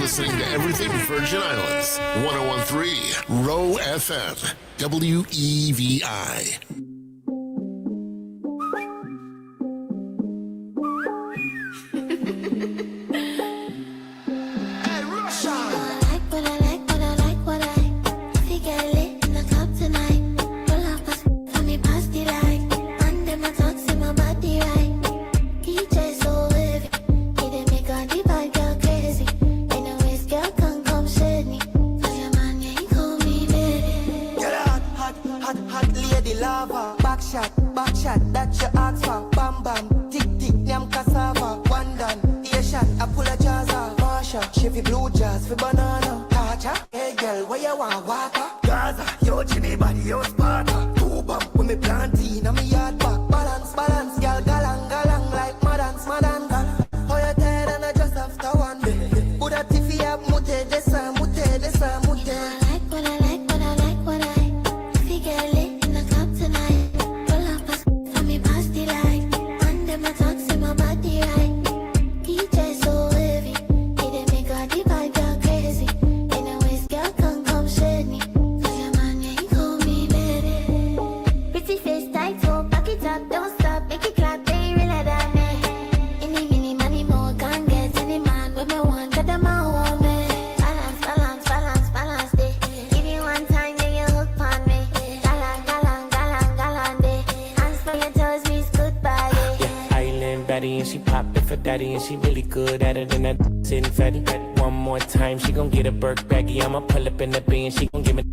listening to everything Virgin Islands. 101.3 Roe FM. WEVI. Backshot, that you ask for. Bam bam, tick tick, name cassava. One done, Asian, I pull a jazza. Marsha, Chevy blue jazz for banana. Tacha, hey girl, where you want water? Gaza, yo Jimmy body, yo Sparta. Two bump with me plantain, I'm a yard back. Balance, balance, girl, galang, galang, like madans, madans. Oh, you're tired and I just after one. Buddha tiffy up, mute, desa, mute, desa, mute. I like what I like, what I like, what I. If you get lit in the club tonight. And she pop it for daddy, and she really good at it, and that sitting fatty. One more time, she gon' get a Burke baggy. I'ma pull up in the B and she gon' give me.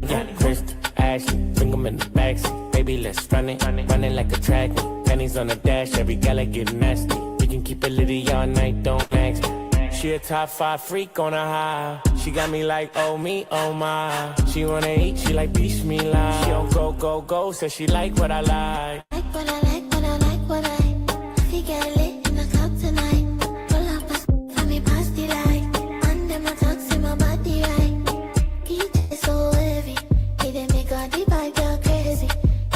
Yeah, Krista, Ashley, bring 'em in the backseat. Baby, let's run it, running like a track. Pennies on the dash, every gala get nasty. We can keep it litty all night, don't ask me. She a top 5 freak on a high. She got me like, oh me, oh my. She wanna eat, she like beach me live. She don't go, go, go, says she like what I like. Like what I like, what I like, what I. If you get lit in the club tonight, pull up a for me past the light. Under my taxi, my body right. DJ so heavy, he didn't make all the vibe girl crazy.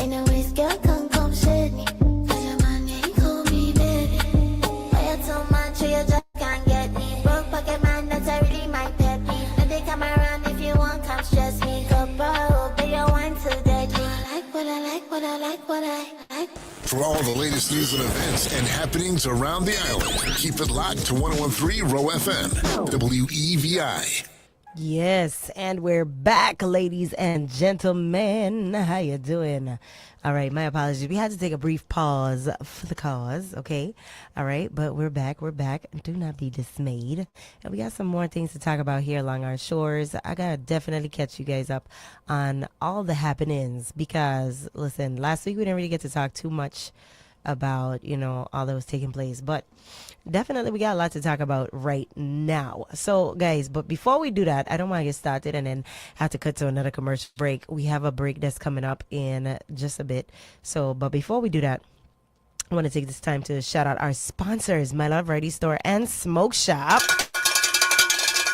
In a waist, girl come shade me. Cause your man, yeah, he call me baby. Why you too much, you just can't get me. Broke pocket man, that's really my pet peeve. When they come around, if you want, come stress me. Go bro, but you want to deadly. I like what I like, what I like, what I like. For all the latest news and events and happenings around the island, keep it locked to 101.3 Roe FM, WEVI. Yes, and we're back, ladies and gentlemen. How you doing? All right, my apologies. We had to take a brief pause for the cause, okay? All right, but we're back. We're back. Do not be dismayed. And we got some more things to talk about here along our shores. I got to definitely catch you guys up on all the happenings because, listen, last week we didn't really get to talk too much about, all that was taking place. But definitely we got a lot to talk about right now. So, guys, but before we do that, I don't want to get started and then have to cut to another commercial break. We have a break that's coming up in just a bit. So, but before we do that, I want to take this time to shout out our sponsors, My Love Variety Store and Smoke Shop.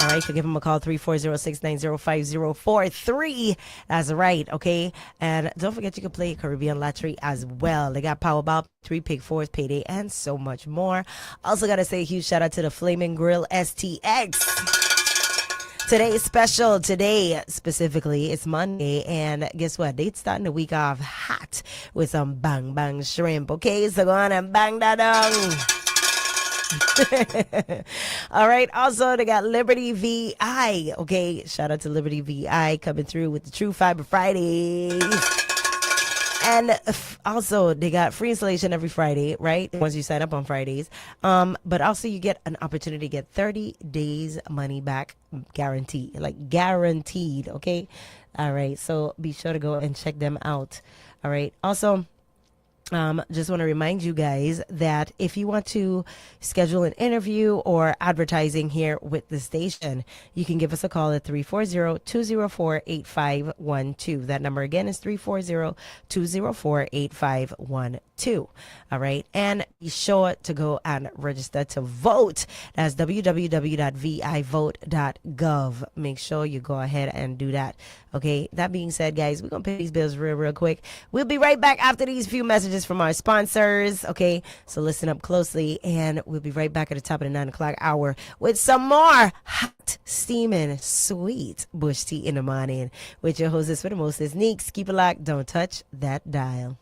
All right, you can give them a call, 340-690-5043. That's right, okay? And don't forget you can play Caribbean Lottery as well. They got Powerball, 3 Pick 4s, Payday, and so much more. Also got to say a huge shout out to the Flaming Grill STX. Today's special, today specifically, it's Monday, and guess what? They're starting the week off hot with some bang bang shrimp, okay? So go on and bang that down. All right, also they got Liberty VI, okay? Shout out to Liberty VI coming through with the True Fiber Fridays. And also, they got free installation every Friday, right? Once you sign up on Fridays. But also, you get an opportunity to get 30 days money back guaranteed. Like, guaranteed, okay? All right, so be sure to go and check them out. All right, also, just want to remind you guys that if you want to schedule an interview or advertising here with the station, you can give us a call at 340-204-8512. That number again is 340-204-8512. All right. And be sure to go and register to vote. That's www.vivote.gov. Make sure you go ahead and do that. Okay. That being said, guys, we're going to pay these bills real quick. We'll be right back after these few messages messages from our sponsors. Okay, so listen up closely, and we'll be right back at the top of the 9 o'clock hour with some more hot, steaming, sweet Bush Tea in the morning with your hostess for the mostest, Neeks. Keep it locked. Don't touch that dial.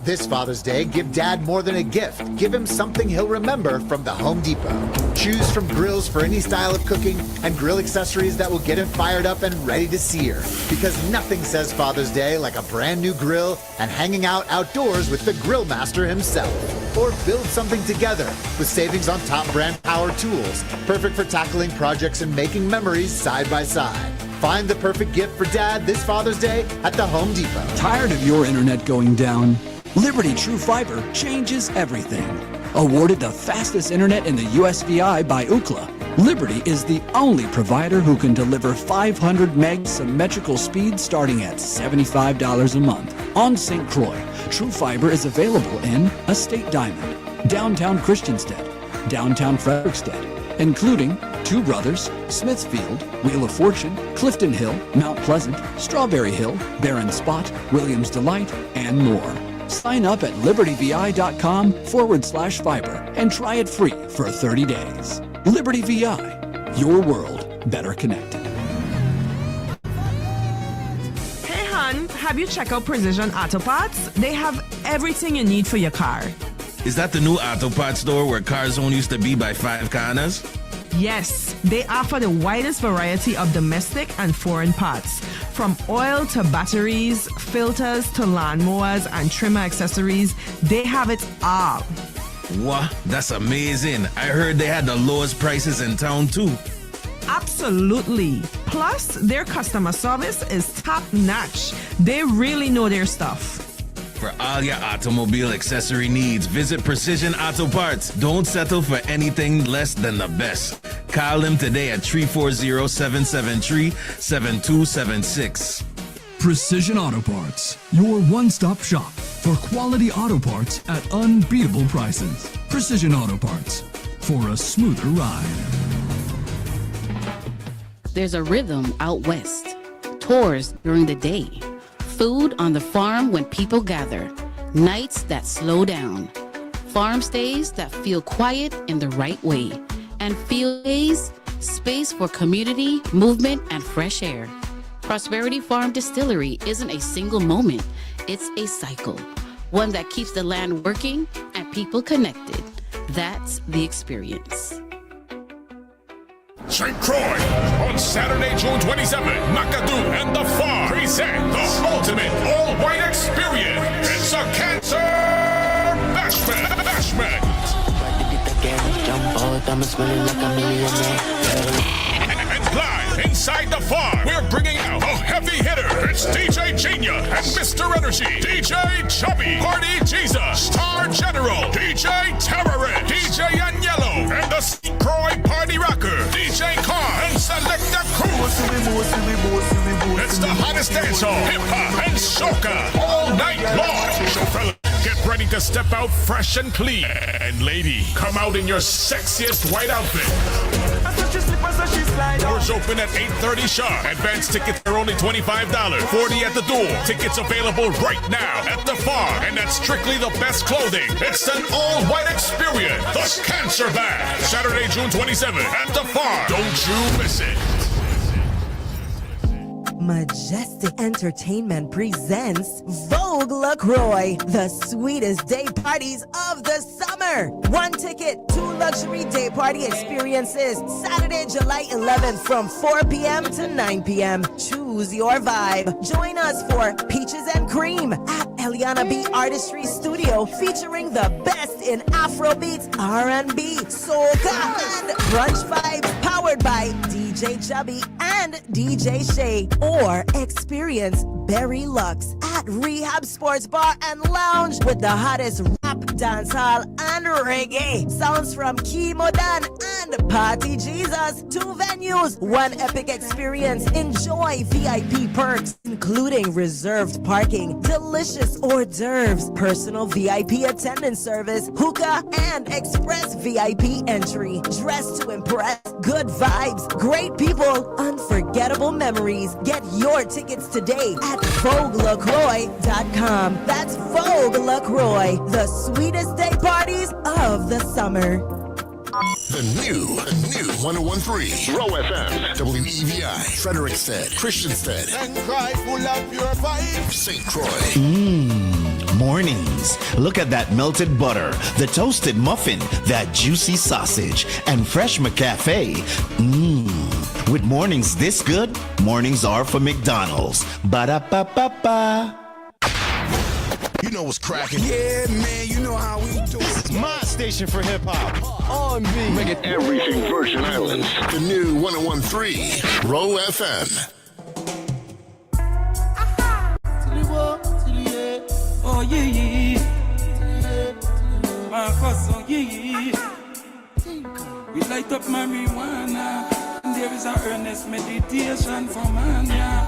This Father's Day, give Dad more than a gift. Give him something he'll remember from the Home Depot. Choose from grills for any style of cooking and grill accessories that will get him fired up and ready to sear. Because nothing says Father's Day like a brand new grill and hanging out outdoors with the grill master himself. Or build something together with savings on top brand power tools. Perfect for tackling projects and making memories side by side. Find the perfect gift for Dad this Father's Day at the Home Depot. Tired of your internet going down? Liberty True Fiber changes everything. Awarded the fastest internet in the USVI by Ookla, Liberty is the only provider who can deliver 500 meg symmetrical speed starting at $75 a month. On St. Croix, True Fiber is available in Estate Diamond, Downtown Christiansted, Downtown Frederickstead, including Two Brothers, Smithfield, Wheel of Fortune, Clifton Hill, Mount Pleasant, Strawberry Hill, Barron Spot, Williams Delight, and more. Sign up at libertyvi.com/fiber and try it free for 30 days. Liberty VI, your world better connected. Hey hon, have you checked out Precision Auto Parts? They have everything you need for your car. Is that the new auto parts store where cars only used to be by Five Corners? Yes, they offer the widest variety of domestic and foreign parts. From oil to batteries, filters to lawnmowers and trimmer accessories, they have it all. Wow, that's amazing. I heard they had the lowest prices in town too. Absolutely. Plus, their customer service is top notch. They really know their stuff. For all your automobile accessory needs, visit Precision Auto Parts. Don't settle for anything less than the best. Call them today at 340-773-7276. Precision Auto Parts, your one-stop shop for quality auto parts at unbeatable prices. Precision Auto Parts, for a smoother ride. There's a rhythm out west. Tours during the day. Food on the farm when people gather. Nights that slow down. Farm stays that feel quiet in the right way. And field days, space for community, movement, and fresh air. Prosperity Farm Distillery isn't a single moment. It's a cycle. One that keeps the land working and people connected. That's the experience. St. Croix, on Saturday, June 27th, McAdoo and the Farm present the ultimate all-white experience. It's a cancer bashment. And live inside the Farm, we're bringing out a heavy hitter. It's DJ Genia and Mr. Energy, DJ Chubby, Party Jesus, Star General, DJ Terrorist, DJ Agnello, and the St. Croix Party Rocker, DJ Carr, and Selecta Cruz. It's the hottest dancehall, hip-hop, and soca all night long. So fellas, get ready to step out fresh and clean. And lady, come out in your sexiest white outfit. Doors open at 8:30 sharp. Advance tickets are only $25, $40 at the door. Tickets available right now at the Farm, and that's strictly the best clothing. It's an all-white experience. The Cancer Bash, Saturday, June 27th at the Farm. Don't you miss it. Majestic Entertainment presents Vogue LaCroix, the sweetest day parties of the summer. One ticket, 2 luxury day party experiences. Saturday, July 11th from 4 p.m. to 9 p.m. Choose your vibe. Join us for Peaches and Cream at Eliana B Artistry Studio, featuring the best in Afrobeats, R&B, soca, and brunch vibes, powered by DJ Chubby and DJ Shay. Or experience Berry Lux at Rehab Sports Bar and Lounge with the hottest rap, dancehall, and and reggae. Sounds from Kemodan and Party Jesus. 2 venues, 1 epic experience. Enjoy VIP perks, including reserved parking, delicious hors d'oeuvres, personal VIP attendance service, hookah, and express VIP entry. Dress to impress, good vibes, great people, unforgettable memories. Get your tickets today at VogueLaCroix.com. That's Vogue LaCroix, the sweetest day parties of the summer. The new 101.3 Roe FM, WEVI, Frederiksted, Christiansted, And cry full of your vibe. St. Croix. Mornings. Look at that melted butter, the toasted muffin, that juicy sausage, and fresh McCafe. With mornings this good, mornings are for McDonald's. Ba-da-ba-ba-ba. You know what's cracking? Yeah, man, you know how we do it. My station for hip hop. R&B. Making everything Virgin Islands. The new 101.3 Roe FM. Oh yeah, yeah. My cousin, yeah. We light up marijuana, and there is a earnest meditation for man, yeah.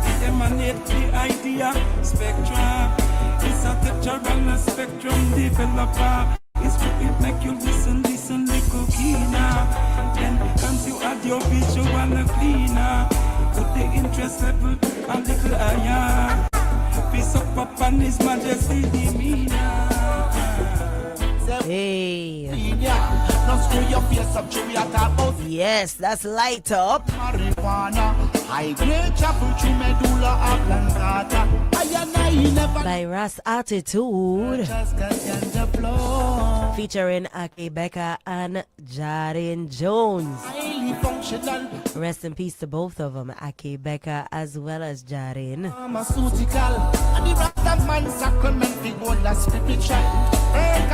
It emanate the idea spectrum. It's a textural spectrum developer. It's to it make you listen, little keener. Then comes you add your visual cleaner. Put the interest level a little higher. Peace up on His Majesty demeanor. Hey. Yes, that's light up. By Ras Attitude. Featuring Ake Becca and Jaren Jones. Rest in peace to both of them, Ake Becca as well as Jaren. Pharmaceutical, and the Rasta man sacrament, the gold that's spiritual. And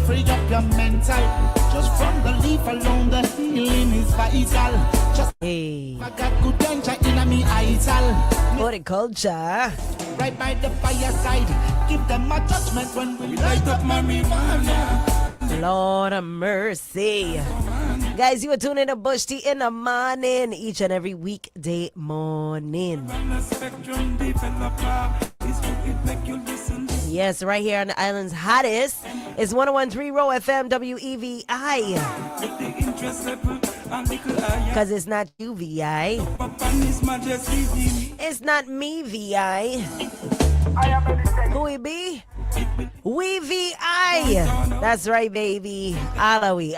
free up your mental. Just from the leaf alone, the healing is vital. Just hey. I got good danger in me idol. Horticulture. Right by the fireside, give them a judgment when we light up marijuana. Lord of mercy. Guys, you are tuning to Bush Tea in the morning, each and every weekday morning. Yes, right here on the island's hottest is 101.3 Roe FM WEVI. Because it's not you, VI. It's not me, VI. Who we be? We VI. That's right, baby. Alawi.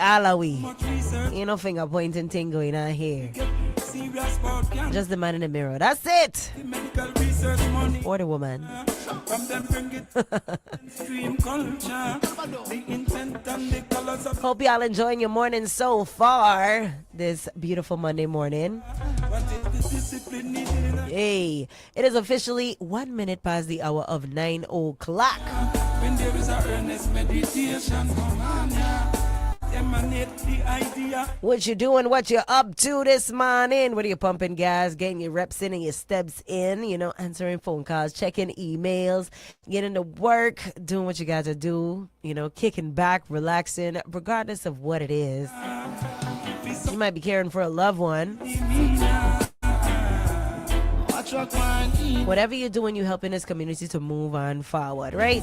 Ain't no finger pointing thing going on here. Just the man in the mirror. That's it. Or the woman. Hope y'all enjoying your morning so far. This beautiful Monday morning. Hey, it is officially 1 minute past the hour of 9 o'clock. When there is a earnest meditation, emanate the idea. What you doing? What you up to this morning? What are you pumping gas, getting your reps in and your steps in, answering phone calls, checking emails, getting to work, doing what you got to do, kicking back, relaxing, regardless of what it is. You might be caring for a loved one. Whatever you're doing, you're helping this community to move on forward, right?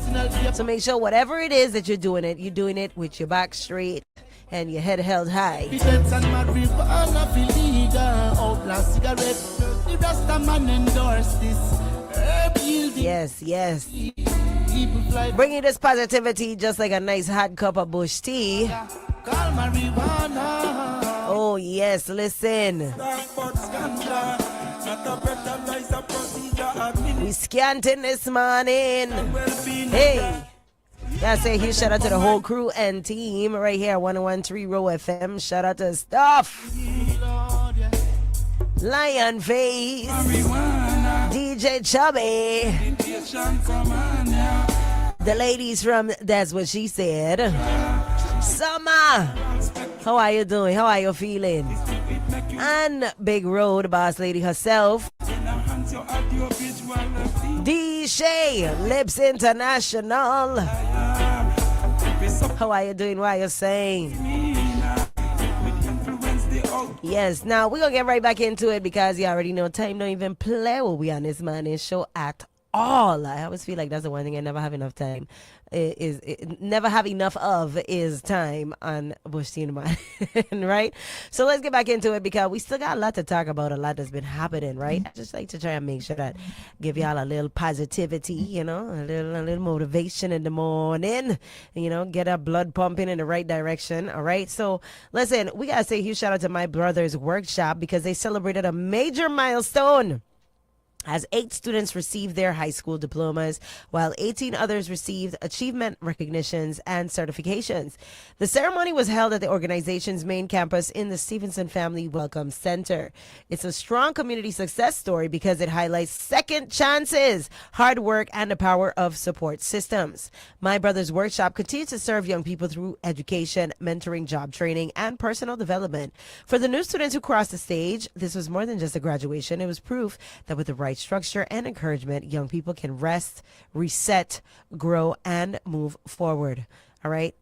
So make sure whatever it is that you're doing it with your back straight and your head held high. Yes. Bringing this positivity just like a nice hot cup of bush tea. Oh, yes, listen. We scanting this morning. Hey. Gotta say a huge shout out to the whole crew and team right here at 101.3 Roe FM. Shout out to Stuff, Lion Face, DJ Chubby, the ladies from That's What She Said. Summer, how are you doing? How are you feeling? And Big Road boss lady herself, D. Shay, Lips International. How are you doing? What are you saying? Yes, now we're going to get right back into it because you already know time don't even play when we on this morning's show at all. I always feel like that's the one thing I never have enough time. Never have enough of is time on Bush Tea in the Morning, right? So let's get back into it because we still got a lot to talk about, a lot that's been happening, right? I just like to try and make sure that give y'all a little positivity, you know, a little motivation in the morning, you know, get our blood pumping in the right direction, all right? So listen, we got to say a huge shout out to my brother's workshop because they celebrated a major milestone as 8 students received their high school diplomas, while 18 others received achievement recognitions and certifications. The ceremony was held at the organization's main campus in the Stevenson Family Welcome Center. It's a strong community success story because it highlights second chances, hard work, and the power of support systems. My Brother's Workshop continues to serve young people through education, mentoring, job training, and personal development. For the new students who crossed the stage, this was more than just a graduation. It was proof that with the right structure and encouragement, young people can rest, reset, grow, and move forward. All right.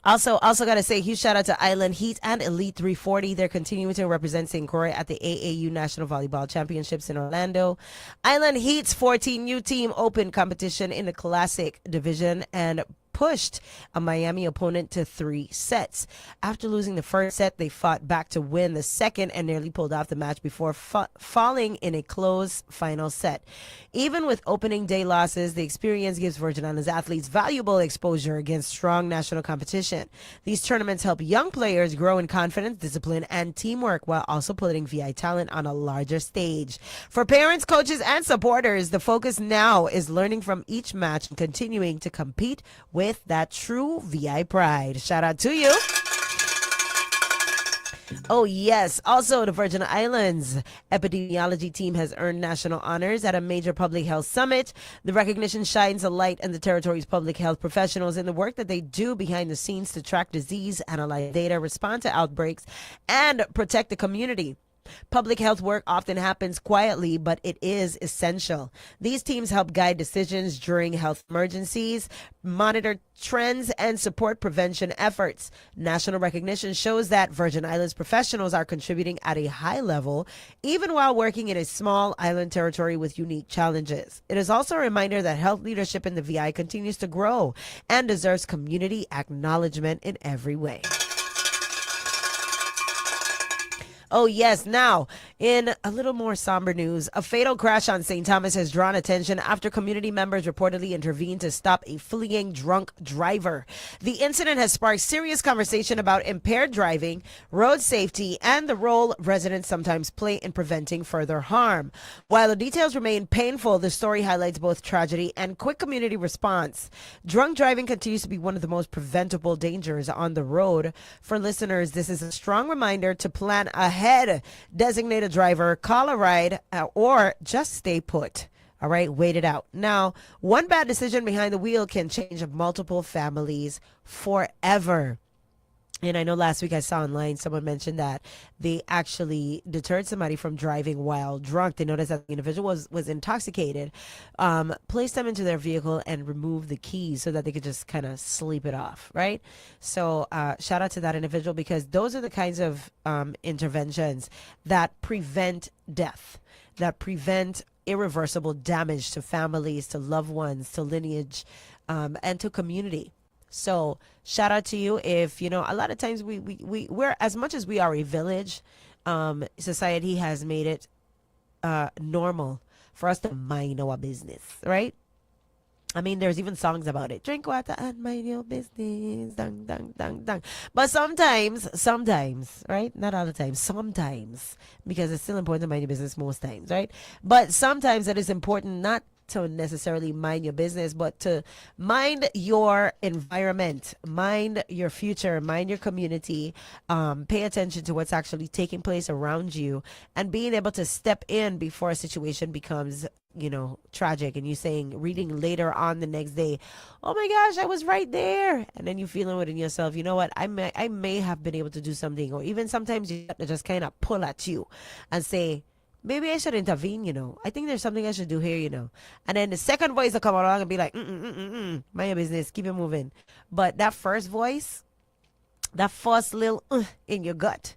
Also got to say huge shout out to Island Heat and Elite 340. They're continuing to represent St. Croix at the AAU National Volleyball Championships in Orlando. Island Heat's 14U team opened competition in the Classic Division and pushed a Miami opponent to 3 sets. After losing the first set, they fought back to win the second and nearly pulled off the match before falling in a close final set. Even with opening day losses, the experience gives Virgin Islands athletes valuable exposure against strong national competition. These tournaments help young players grow in confidence, discipline, and teamwork while also putting VI talent on a larger stage. For parents, coaches, and supporters, the focus now is learning from each match and continuing to compete with that true VI pride. Shout out to you. Oh, yes. Also, the Virgin Islands epidemiology team has earned national honors at a major public health summit. The recognition shines a light on the territory's public health professionals in the work that they do behind the scenes to track disease, analyze data, respond to outbreaks, and protect the community. Public health work often happens quietly, but it is essential. These teams help guide decisions during health emergencies, monitor trends, and support prevention efforts. National recognition shows that Virgin Islands professionals are contributing at a high level, even while working in a small island territory with unique challenges. It is also a reminder that health leadership in the VI continues to grow and deserves community acknowledgement in every way. Oh, yes. Now, in a little more somber news, a fatal crash on St. Thomas has drawn attention after community members reportedly intervened to stop a fleeing drunk driver. The incident has sparked serious conversation about impaired driving, road safety, and the role residents sometimes play in preventing further harm. While the details remain painful, the story highlights both tragedy and quick community response. Drunk driving continues to be one of the most preventable dangers on the road. For listeners, this is a strong reminder to plan ahead. Designate a driver, call a ride, or just stay put. All right, wait it out. Now, one bad decision behind the wheel can change multiple families forever. And I know last week I saw online someone mentioned that they actually deterred somebody from driving while drunk. They noticed that the individual was intoxicated, placed them into their vehicle and removed the keys so that they could just kind of sleep it off, right? So shout out to that individual because those are the kinds of interventions that prevent death, that prevent irreversible damage to families, to loved ones, to lineage, and to community. So shout out to you. If you know, a lot of times we're, as much as we are a village, society has made it normal for us to mind our business, right? I mean, there's even songs about it. Drink water and mind your business. Dang, dang, dang, dang. But sometimes, right? Not all the time. Sometimes, because it's still important to mind your business most times, right? But sometimes it is important not to necessarily mind your business, but to mind your environment, mind your future, mind your community, pay attention to what's actually taking place around you, and being able to step in before a situation becomes, you know, tragic, and you saying, reading later on the next day, oh my gosh, I was right there, and then you feeling within yourself, you know what, I may have been able to do something, or even sometimes you have to just kind of pull at you and say, maybe I should intervene, I think there's something I should do here, And then the second voice will come along and be like, mind your business, keep it moving. But that first voice, that first little in your gut,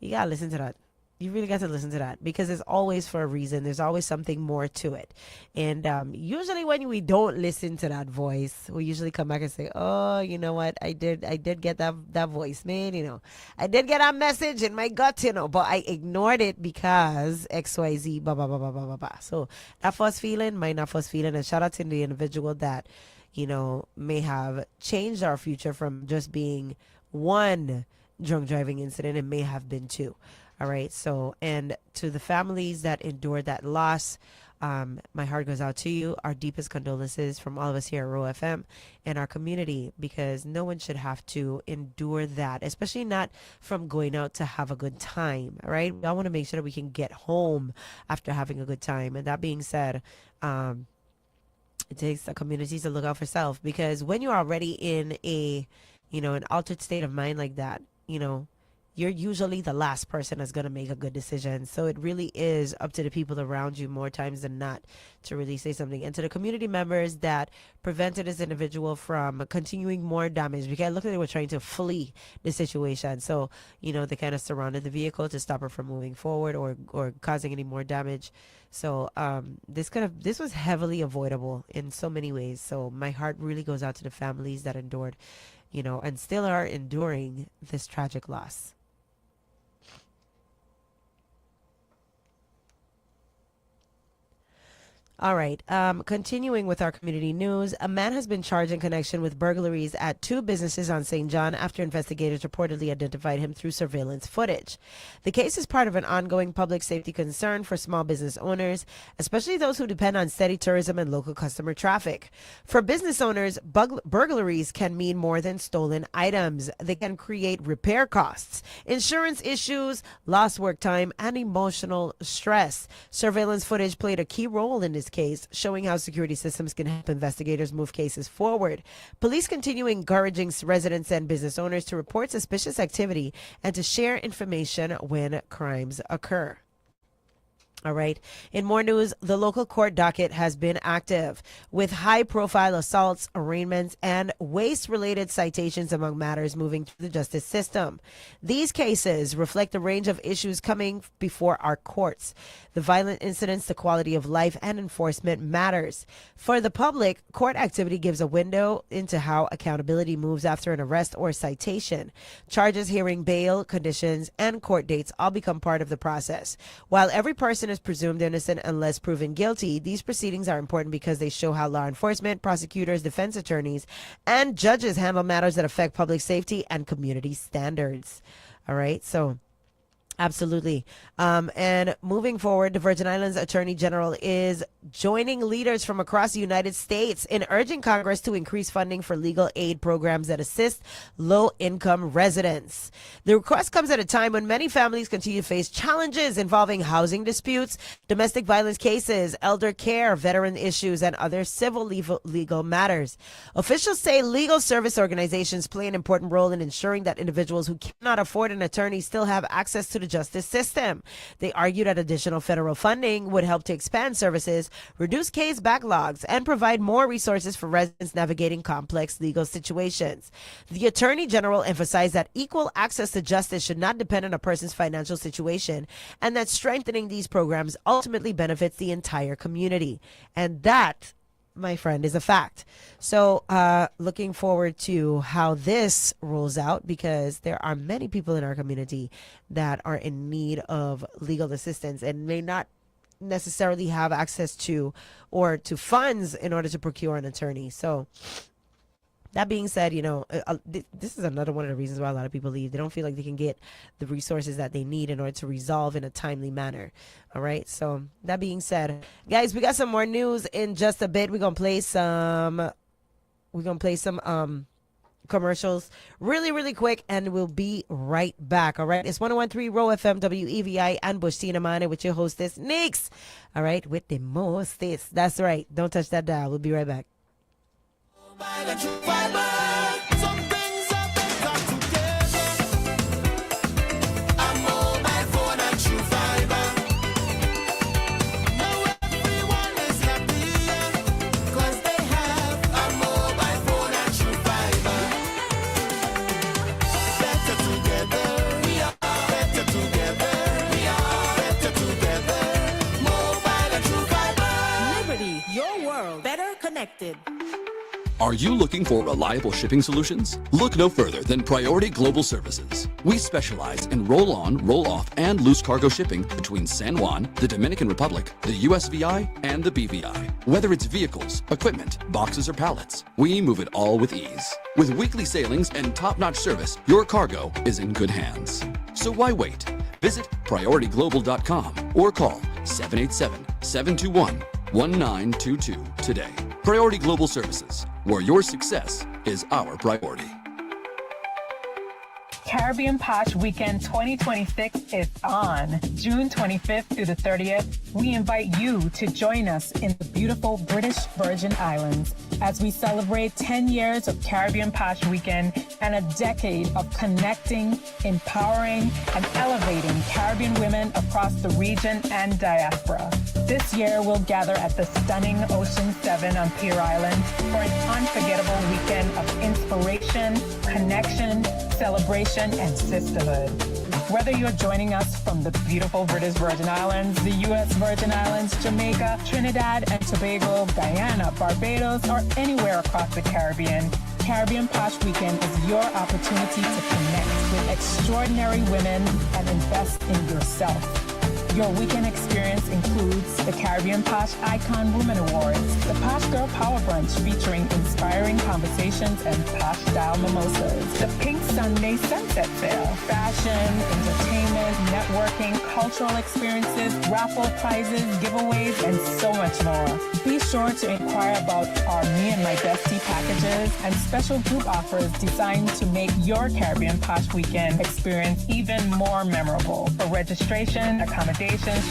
you gotta listen to that. You really got to listen to that because it's always for a reason. There's always something more to it. And usually when we don't listen to that voice, we usually come back and say, oh, you know what? I did get that voice, man. I did get a message in my gut, but I ignored it because XYZ, blah, blah, blah, blah, blah, blah, blah. So that first feeling, my not first feeling, and shout out to the individual that, may have changed our future from just being one drunk driving incident. It may have been two. All right. So, and to the families that endured that loss, my heart goes out to you. Our deepest condolences from all of us here at Roe FM and our community, because no one should have to endure that, especially not from going out to have a good time. All right. We all want to make sure that we can get home after having a good time. And that being said, it takes the community to look out for self, because when you're already in an altered state of mind like that, you're usually the last person that's going to make a good decision. So it really is up to the people around you more times than not to really say something. And to the community members that prevented this individual from continuing more damage, because it looked like they were trying to flee the situation. So, they kind of surrounded the vehicle to stop her from moving forward or causing any more damage. So this was heavily avoidable in so many ways. So my heart really goes out to the families that endured, and still are enduring this tragic loss. All right. Continuing with our community news, a man has been charged in connection with burglaries at two businesses on St. John after investigators reportedly identified him through surveillance footage. The case is part of an ongoing public safety concern for small business owners, especially those who depend on steady tourism and local customer traffic. For business owners, burglaries can mean more than stolen items. They can create repair costs, insurance issues, lost work time, and emotional stress. Surveillance footage played a key role in this case, showing how security systems can help investigators move cases forward. Police continue encouraging residents and business owners to report suspicious activity and to share information when crimes occur. All right. In more news, the local court docket has been active with high-profile assaults, arraignments, and waste-related citations among matters moving through the justice system. These cases reflect a range of issues coming before our courts. The violent incidents, the quality of life, and enforcement matters. For the public, court activity gives a window into how accountability moves after an arrest or citation. Charges, hearing, bail, conditions, and court dates all become part of the process. While every person is presumed innocent unless proven guilty, these proceedings are important because they show how law enforcement, prosecutors, defense attorneys, and judges handle matters that affect public safety and community standards. All right, so absolutely. And moving forward, the Virgin Islands Attorney General is joining leaders from across the United States in urging Congress to increase funding for legal aid programs that assist low-income residents. The request comes at a time when many families continue to face challenges involving housing disputes, domestic violence cases, elder care, veteran issues, and other civil legal matters. Officials say legal service organizations play an important role in ensuring that individuals who cannot afford an attorney still have access to the justice system. They argue that additional federal funding would help to expand services, reduce case backlogs, and provide more resources for residents navigating complex legal situations. The Attorney General emphasized that equal access to justice should not depend on a person's financial situation, and that strengthening these programs ultimately benefits the entire community. And that, my friend, is a fact. So looking forward to how this rolls out, because there are many people in our community that are in need of legal assistance and may not necessarily have access to or to funds in order to procure an attorney. So that being said, this is another one of the reasons why a lot of people leave. They don't feel like they can get the resources that they need in order to resolve in a timely manner. All right. So that being said, guys, we got some more news in just a bit. We're gonna play some commercials really quick, and we'll be right back. All right. It's 101.3 Roe FM, WEVI, and Bush Tinamane with your hostess, Neeks. All right. With the mostest. That's right. Don't touch that dial. We'll be right back. world better connected. Are you looking for reliable shipping solutions? Look no further than Priority Global Services. We specialize in roll-on, roll-off, and loose cargo shipping between San Juan, the Dominican Republic, the USVI, and the BVI. Whether it's vehicles, equipment, boxes, or pallets, we move it all with ease. With weekly sailings and top-notch service, your cargo is in good hands. So why wait? Visit PriorityGlobal.com or call 787-721-1922 today. Priority Global Services, where your success is our priority. Caribbean Posh Weekend 2026 is on. June 25th through the 30th, we invite you to join us in the beautiful British Virgin Islands as we celebrate 10 years of Caribbean Posh Weekend and a decade of connecting, empowering, and elevating Caribbean women across the region and diaspora. This year, we'll gather at the stunning Ocean 7 on Pier Island for an unforgettable weekend of inspiration, connection, celebration, and sisterhood. Whether you're joining us from the beautiful British Virgin Islands, the U.S. Virgin Islands, Jamaica, Trinidad and Tobago, Guyana, Barbados, or anywhere across the Caribbean, Caribbean Posh Weekend is your opportunity to connect with extraordinary women and invest in yourself. Your weekend experience includes the Caribbean Posh Icon Women Awards, the Posh Girl Power Brunch featuring inspiring conversations and posh style mimosas, the Pink Sunday Sunset Sale, fashion, entertainment, networking, cultural experiences, raffle prizes, giveaways, and so much more. Be sure to inquire about our Me and My Bestie packages and special group offers designed to make your Caribbean Posh Weekend experience even more memorable. For registration, accommodation,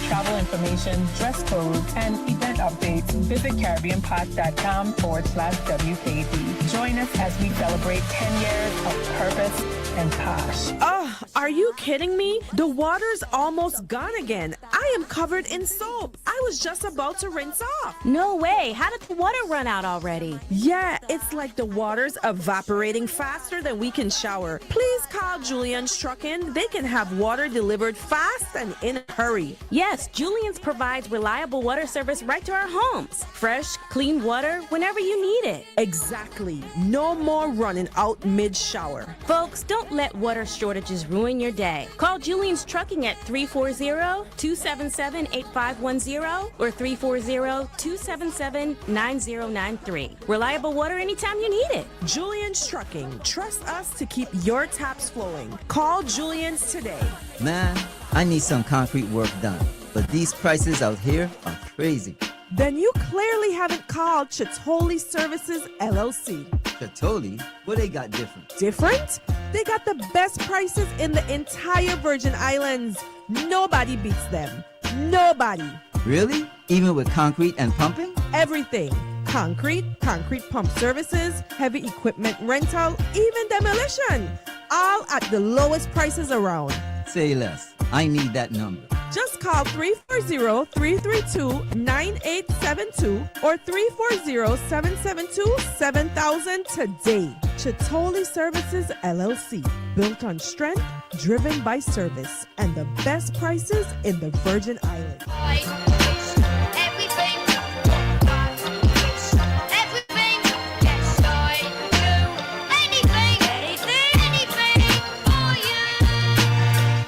travel information, dress codes, and event updates, visit CaribbeanPosh.com/WKD. Join us as we celebrate 10 years of purpose and posh. Oh, are you kidding me? The water's almost gone again. I am covered in soap. I was just about to rinse off. No way. How did the water run out already? Yeah, it's like the water's evaporating faster than we can shower. Please call Julian's Truckin'. They can have water delivered fast and in a hurry. Yes, Julian's provides reliable water service right to our homes. Fresh, clean water whenever you need it. Exactly. No more running out mid-shower. Folks, don't let water shortages ruin your day. Call Julian's Trucking at 340-277-8510 or 340-277-9093. Reliable water anytime you need it. Julian's Trucking. Trust us to keep your taps flowing. Call Julian's today. Man, I need some concrete work done, but these prices out here are crazy. Then you clearly haven't called Chitoli Services LLC. Chitoli? What they got different? Different? They got the best prices in the entire Virgin Islands. Nobody beats them. Nobody. Really? Even with concrete and pumping? Everything. Concrete pump services, heavy equipment rental, even demolition. All at the lowest prices around. Say less. I need that number. Just call 340-332-9872 or 340-772-7000 today. Chitoli Services LLC. Built on strength, driven by service, and the best prices in the Virgin Islands.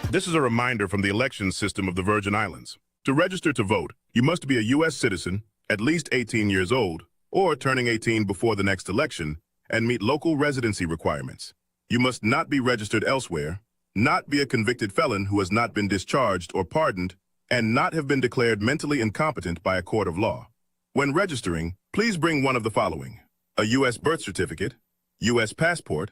This is a reminder from the election system of the Virgin Islands. To register to vote, you must be a U.S. citizen, at least 18 years old, or turning 18 before the next election, and meet local residency requirements. You must not be registered elsewhere, not be a convicted felon who has not been discharged or pardoned, and not have been declared mentally incompetent by a court of law. When registering, please bring one of the following: a U.S. birth certificate, U.S. passport,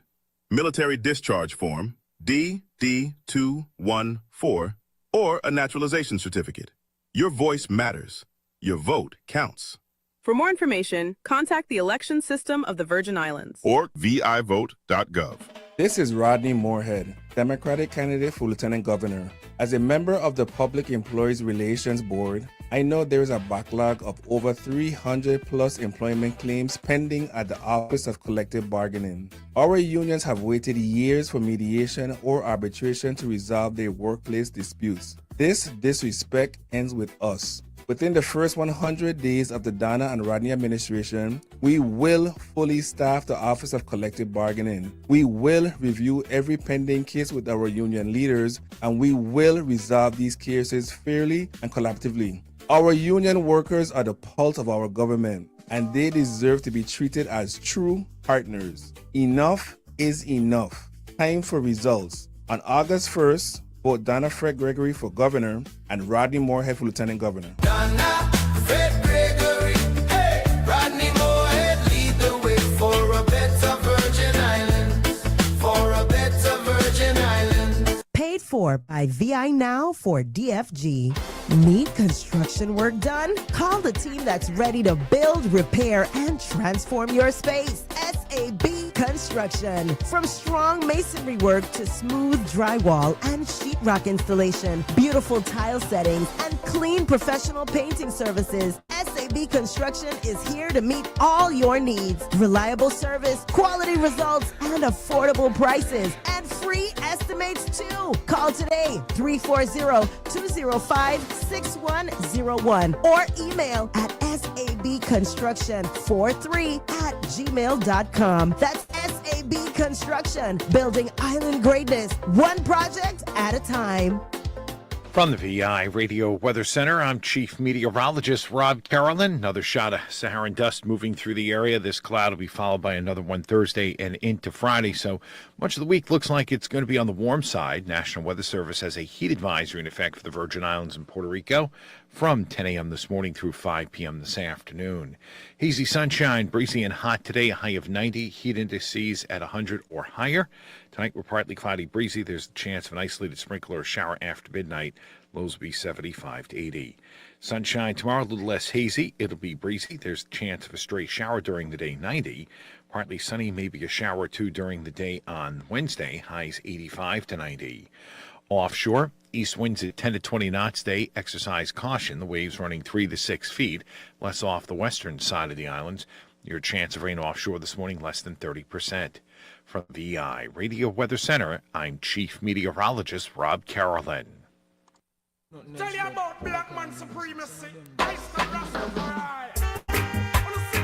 military discharge form, DD-214, or a naturalization certificate. Your voice matters. Your vote counts. For more information, contact the election system of the Virgin Islands or vivote.gov. This is Rodney Moorhead, Democratic candidate for Lieutenant Governor. As a member of the Public Employees Relations Board, I know there is a backlog of over 300 plus employment claims pending at the Office of Collective Bargaining. Our unions have waited years for mediation or arbitration to resolve their workplace disputes. This disrespect ends with us. Within the first 100 days of the Donna and Rodney administration, we will fully staff the Office of Collective Bargaining. We will review every pending case with our union leaders, and we will resolve these cases fairly and collaboratively. Our union workers are the pulse of our government, and they deserve to be treated as true partners. Enough is enough. Time for results. On August 1st, vote Donna Fred Gregory for governor and Rodney Moorhead for lieutenant governor. Donna Fred Gregory, hey, Rodney Moorhead, lead the way for a better Virgin Islands, for a better Virgin Islands. Paid for by VI Now for DFG. Need construction work done? Call the team that's ready to build, repair, and transform your space. SAB Construction. From strong masonry work to smooth drywall and sheetrock installation, beautiful tile settings, and clean professional painting services, SAB Construction is here to meet all your needs. Reliable service, quality results, and affordable prices, and free estimates too. Call today, 340-205-6101, or email at sabconstruction43@gmail.com. That's SAB Construction, building island greatness, one project at a time. From the VI Radio Weather Center, I'm Chief Meteorologist Rob Carolyn. Another shot of Saharan dust moving through the area. This cloud will be followed by another one Thursday and into Friday. So much of the week looks like it's going to be on the warm side. National Weather Service has a heat advisory in effect for the Virgin Islands and Puerto Rico from 10 a.m. this morning through 5 p.m. this afternoon. Hazy sunshine, breezy and hot today, a high of 90. Heat indices at 100 or higher. Tonight we're partly cloudy, breezy. There's a chance of an isolated sprinkle or shower after midnight. Lows will be 75 to 80. Sunshine tomorrow, a little less hazy. It'll be breezy. There's a chance of a stray shower during the day, 90. Partly sunny, maybe a shower or two during the day on Wednesday. Highs 85 to 90. Offshore, east winds at 10 to 20 knots today. Exercise caution. The waves running 3 to 6 feet. Less off the western side of the islands. Your chance of rain offshore this morning, less than 30%. From the Radio Weather Center, I'm Chief Meteorologist Rob Carolyn. Tell you about black man supremacy. Mr. Rastafari.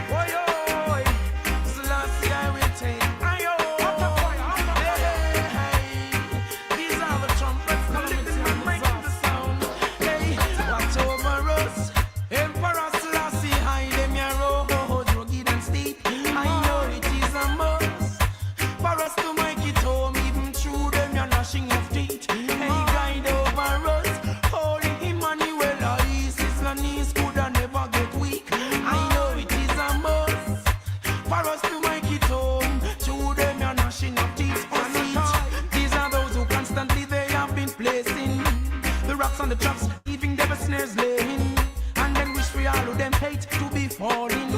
Oi, oi. Selassie, I will take. Ayo. Hey, these are the trumpets coming to making the sound. Hey, watch over us. Emperor Selassie, hide them your road, rugged and steep. I know it is a must for us to make it home, even through them you're gnashing of teeth. Hey, guide over us. Knees could never get weak. I know it is a must for us to make it home. To them you're gnashing up teeth for seats. These are those who constantly they have been placing the rocks on the traps, leaving devil snares laying, and then wish for all of them hate to be falling.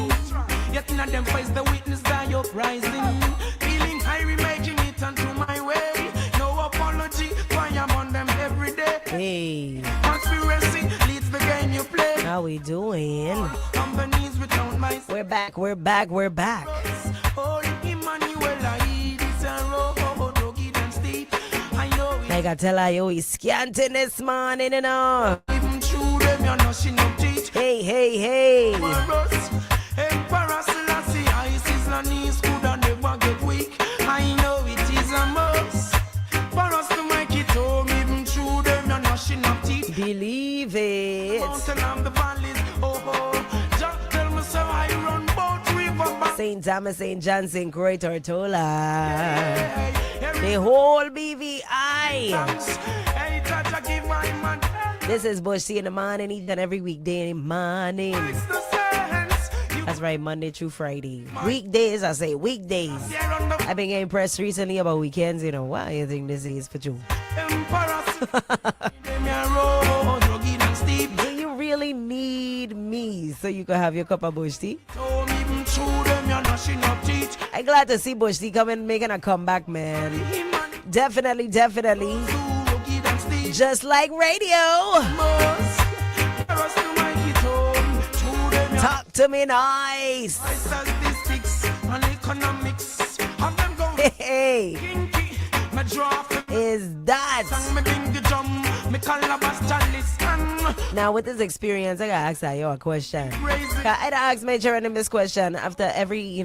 Yet in them face the witness die uprising. Feeling high, making it onto my way. No apology, why I'm on them every day. Hey. Conspiracy leads the game you play. How we doing? On the knees without my We're back, we're back, we're back. I gotta tell you, he's scanting this morning, you know. Even through them, you're gnashing up teeth. Hey, hey, hey. Emperor Selassie, Isis and knees could never get weak. I know it is a must for us to make it home. Even through them, you're gnashing up teeth. Believe it. Mountain and the valleys, oh, oh. Just tell me so I run both river. St. Thomas, St. John, St. Croix, Tortola. The whole BVI. This is Bush T in the morning, each and every weekday in the morning. That's right, Monday through Friday. Weekdays, I say weekdays. I've been getting pressed recently about weekends, you know. Why do you think this is for you? Do you really need me so you can have your cup of Bush Tea? I'm glad to see Bush Tea coming, making a comeback, man. Definitely, definitely. Just like radio. Talk to me nice. Statistics and economics. Hey. is that. Now, with this experience, I gotta ask you a question. I ask my children this question after every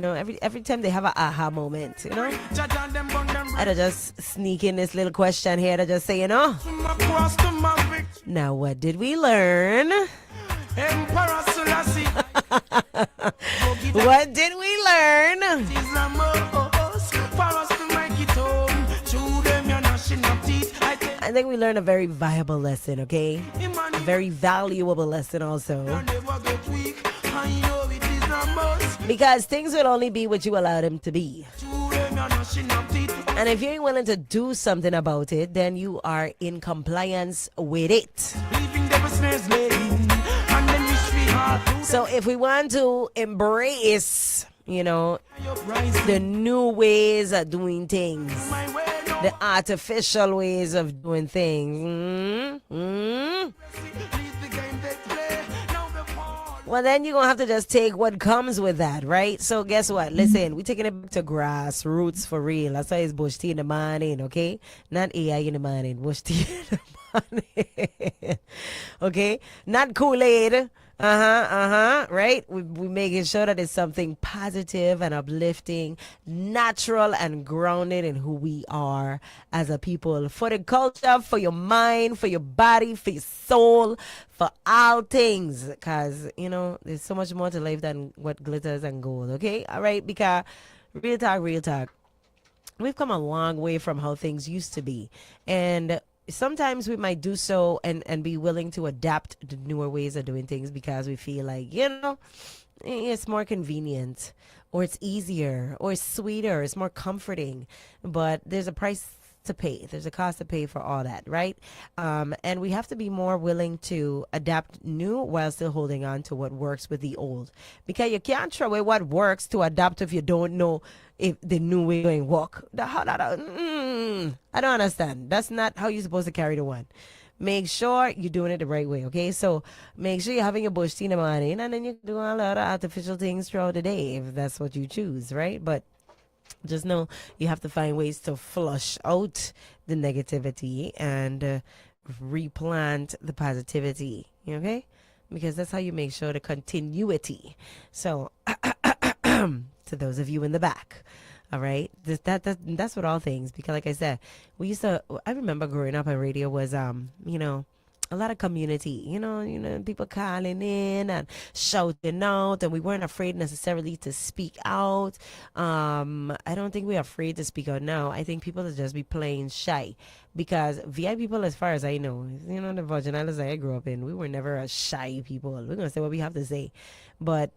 time they have an aha moment, I just sneak in this little question here to just say, now what did we learn? What did we learn? I think we learned a very viable lesson, okay? A very valuable lesson also. Because things will only be what you allow them to be. And if you ain't willing to do something about it, then you are in compliance with it. So if we want to embrace, the new ways of doing things, the artificial ways of doing things, well, then you're going to have to just take what comes with that, right? So guess what? Listen, we're taking it back to grassroots for real. That's why it's Bush tea in the morning, okay? Not AI in the morning, Bush tea in the morning. Okay? Not Kool-Aid. Right? We making sure that it's something positive and uplifting, natural and grounded in who we are as a people. For the culture, for your mind, for your body, for your soul, for all things. Because, there's so much more to life than what glitters and gold, okay? All right? Because real talk. We've come a long way from how things used to be. And sometimes we might do so and be willing to adapt to newer ways of doing things because we feel like, it's more convenient or it's easier or it's sweeter, it's more comforting. But there's a price to pay. There's a cost to pay for all that, right? And we have to be more willing to adapt new while still holding on to what works with the old. Because you can't throw away what works to adapt if you don't know if the new way going work. I don't understand. That's not how you're supposed to carry the one. Make sure you're doing it the right way, okay? So make sure you're having your bush tea in the morning, and then you do a lot of artificial things throughout the day if that's what you choose, right? But just know you have to find ways to flush out the negativity and replant the positivity, okay? Because that's how you make sure the continuity. So to those of you in the back, all right, that's what all things, because like I said, I remember growing up on radio was a lot of community, people calling in and shouting out, and we weren't afraid necessarily to speak out. I don't think we're afraid to speak out now. I think people will just be plain shy, because VI people, as far as I know, the Virgin Islands I grew up in, we were never a shy people. We're going to say what we have to say. But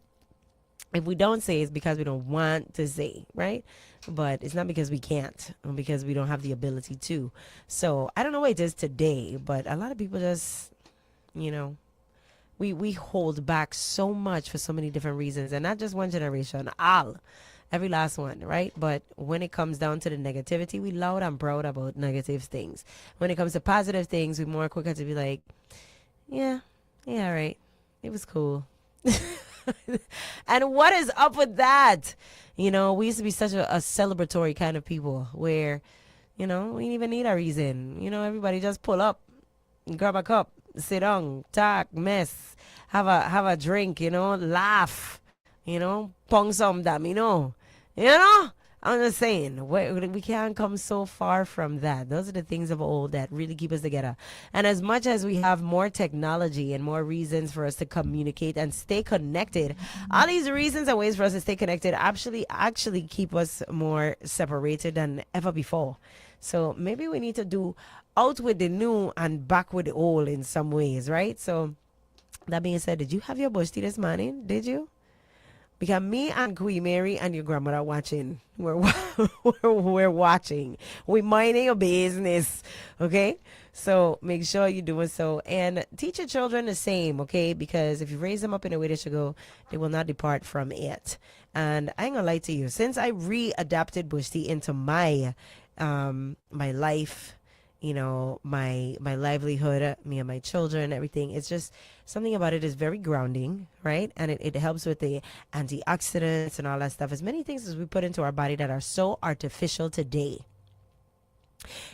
if we don't say, it's because we don't want to say, right? But it's not because we can't, or because we don't have the ability to. So I don't know what it is today, but a lot of people just, we hold back so much for so many different reasons, and not just one generation, every last one, right? But when it comes down to the negativity, we loud and proud about negative things. When it comes to positive things, we're more quicker to be like, yeah, all right, it was cool. And what is up with that? We used to be such a celebratory kind of people where, we didn't even need a reason. Everybody just pull up, grab a cup, sit down, talk, mess, have a drink, laugh, pong some them, I'm just saying, we can't come so far from that. Those are the things of old that really keep us together. And as much as we have more technology and more reasons for us to communicate and stay connected, all these reasons and ways for us to stay connected actually keep us more separated than ever before. So maybe we need to do out with the new and back with the old in some ways, right? So that being said, did you have your bush tea this morning? Did you? Because me and Queen Mary and your grandmother are watching. We're watching. We're minding your business. Okay? So make sure you're doing so. And teach your children the same, okay? Because if you raise them up in a way they should go, they will not depart from it. And I ain't gonna lie to you. Since I readapted bush tea into my my life, my livelihood, me and my children, everything. It's just something about it is very grounding, right? And it helps with the antioxidants and all that stuff. As many things as we put into our body that are so artificial today.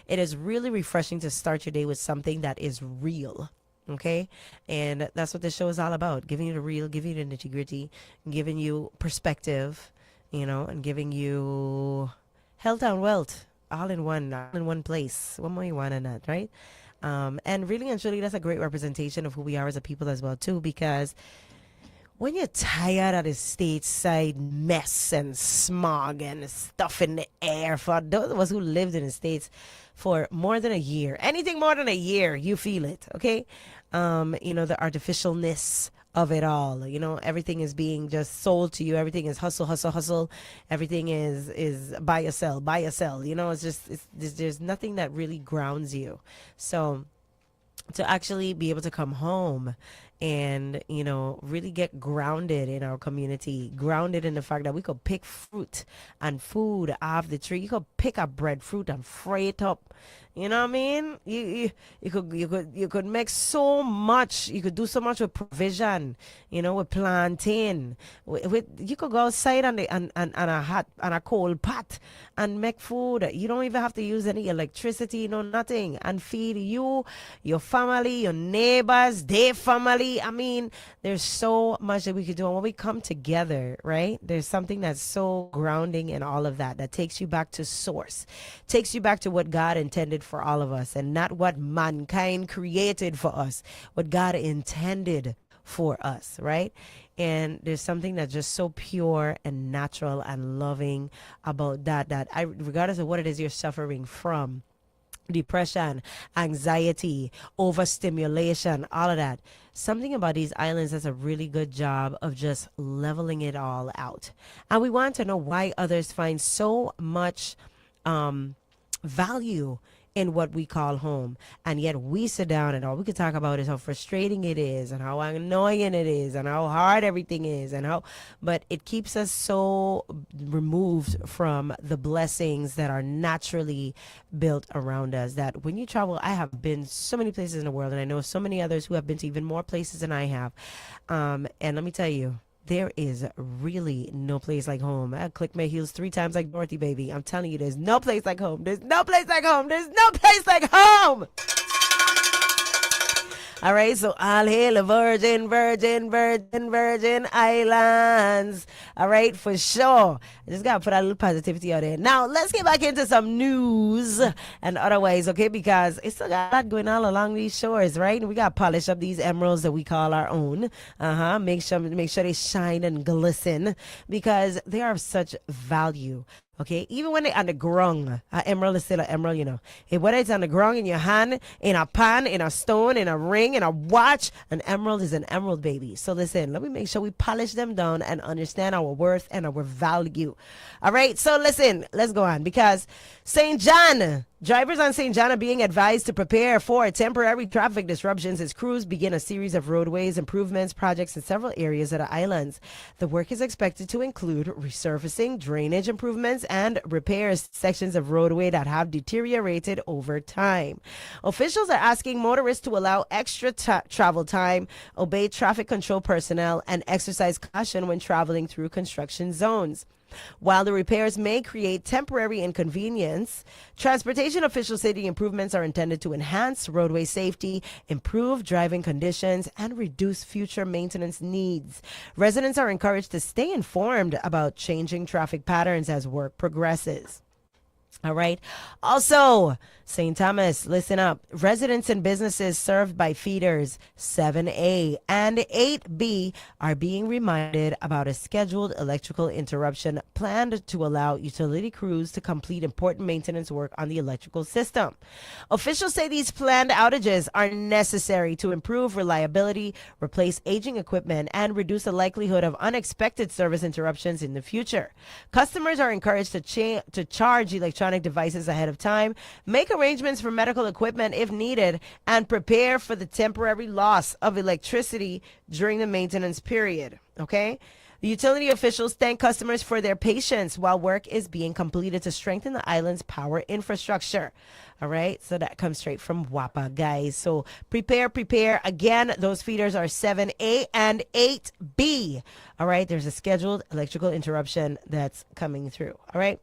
It is really refreshing to start your day with something that is real. Okay, and that's what this show is all about: giving you the real, giving you the nitty gritty, giving you perspective, and giving you health and wealth all in one place. What more you want than that, right? And really and truly, that's a great representation of who we are as a people as well, too, because when you're tired of the stateside mess and smog and stuff in the air, for those of us who lived in the States for more than a year, anything more than a year, you feel it, okay? The artificialness of it all. Everything is being just sold to you. Everything is hustle, hustle, hustle. Everything is buy or sell, buy or sell. There's nothing that really grounds you. So to actually be able to come home and really get grounded in our community, grounded in the fact that we could pick fruit and food off the tree. You could pick up breadfruit and fry it up. You know what I mean? You could make so much. You could do so much with provision. With plantain. You could go outside on a coal pot and make food. You don't even have to use any electricity, nothing, and feed you, your family, your neighbors, their family. I mean, there's so much that we could do. And when we come together, right? There's something that's so grounding in all of that takes you back to source, takes you back to what God intended for all of us, and not what mankind created for us, what God intended for us, right? And there's something that's just so pure and natural and loving about that regardless of what it is you're suffering from, depression, anxiety, overstimulation, all of that, something about these islands does a really good job of just leveling it all out. And we want to know why others find so much value in what we call home, and yet we sit down and all we could talk about is how frustrating it is and how annoying it is and how hard everything is, but it keeps us so removed from the blessings that are naturally built around us, that when you travel, I have been so many places in the world, and I know so many others who have been to even more places than I have, and let me tell you, there is really no place like home. I click my heels 3 times like Dorothy, baby. I'm telling you, there's no place like home. There's no place like home. There's no place like home. All right, so all hail the Virgin Islands. All right, for sure. I just got to put a little positivity out there. Now, let's get back into some news and otherwise, okay, because it's still got a lot going on along these shores, right? We got to polish up these emeralds that we call our own. Make sure they shine and glisten because they are of such value. Okay, even when they're on the ground, an emerald is still an emerald, Whether it's on the ground, in your hand, in a pan, in a stone, in a ring, in a watch, an emerald is an emerald, baby. So listen, let me make sure we polish them down and understand our worth and our value. All right, so listen, let's go on because St. John. Drivers on St. John are being advised to prepare for temporary traffic disruptions as crews begin a series of roadways improvements projects in several areas of the islands. The work is expected to include resurfacing, drainage improvements, and repairs sections of roadway that have deteriorated over time. Officials are asking motorists to allow extra travel time, obey traffic control personnel, and exercise caution when traveling through construction zones. While the repairs may create temporary inconvenience, transportation officials say the improvements are intended to enhance roadway safety, improve driving conditions, and reduce future maintenance needs. Residents are encouraged to stay informed about changing traffic patterns as work progresses. All right. Also, St. Thomas, listen up. Residents and businesses served by feeders 7A and 8B are being reminded about a scheduled electrical interruption planned to allow utility crews to complete important maintenance work on the electrical system. Officials say these planned outages are necessary to improve reliability, replace aging equipment, and reduce the likelihood of unexpected service interruptions in the future. Customers are encouraged to charge electronic devices ahead of time, make arrangements for medical equipment if needed, and prepare for the temporary loss of electricity during the maintenance period. Okay? The utility officials thank customers for their patience while work is being completed to strengthen the island's power infrastructure. All right, so that comes straight from WAPA, guys. So prepare. Again, those feeders are 7A and 8B. All right, there's a scheduled electrical interruption that's coming through. All right.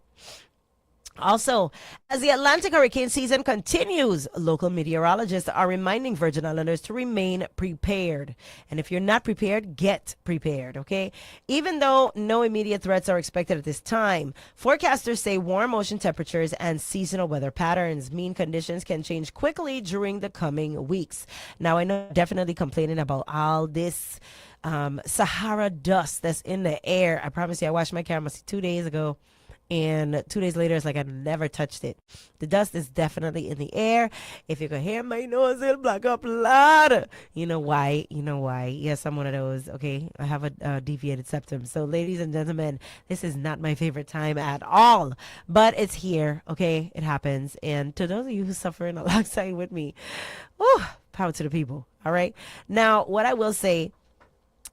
Also, as the Atlantic hurricane season continues, local meteorologists are reminding Virgin Islanders to remain prepared. And if you're not prepared, get prepared, okay? Even though no immediate threats are expected at this time, forecasters say warm ocean temperatures and seasonal weather patterns mean conditions can change quickly during the coming weeks. Now, I know definitely complaining about all this Sahara dust that's in the air. I promise you, I washed my camera 2 days ago. And 2 days later, it's like I never touched it. The dust is definitely in the air. If you can hear my nose, it'll block up louder. You know why? You know why? Yes, I'm one of those. Okay, I have a deviated septum. So, ladies and gentlemen, this is not my favorite time at all. But it's here. Okay, it happens. And to those of you who suffering alongside with me, whew, power to the people. All right. Now, what I will say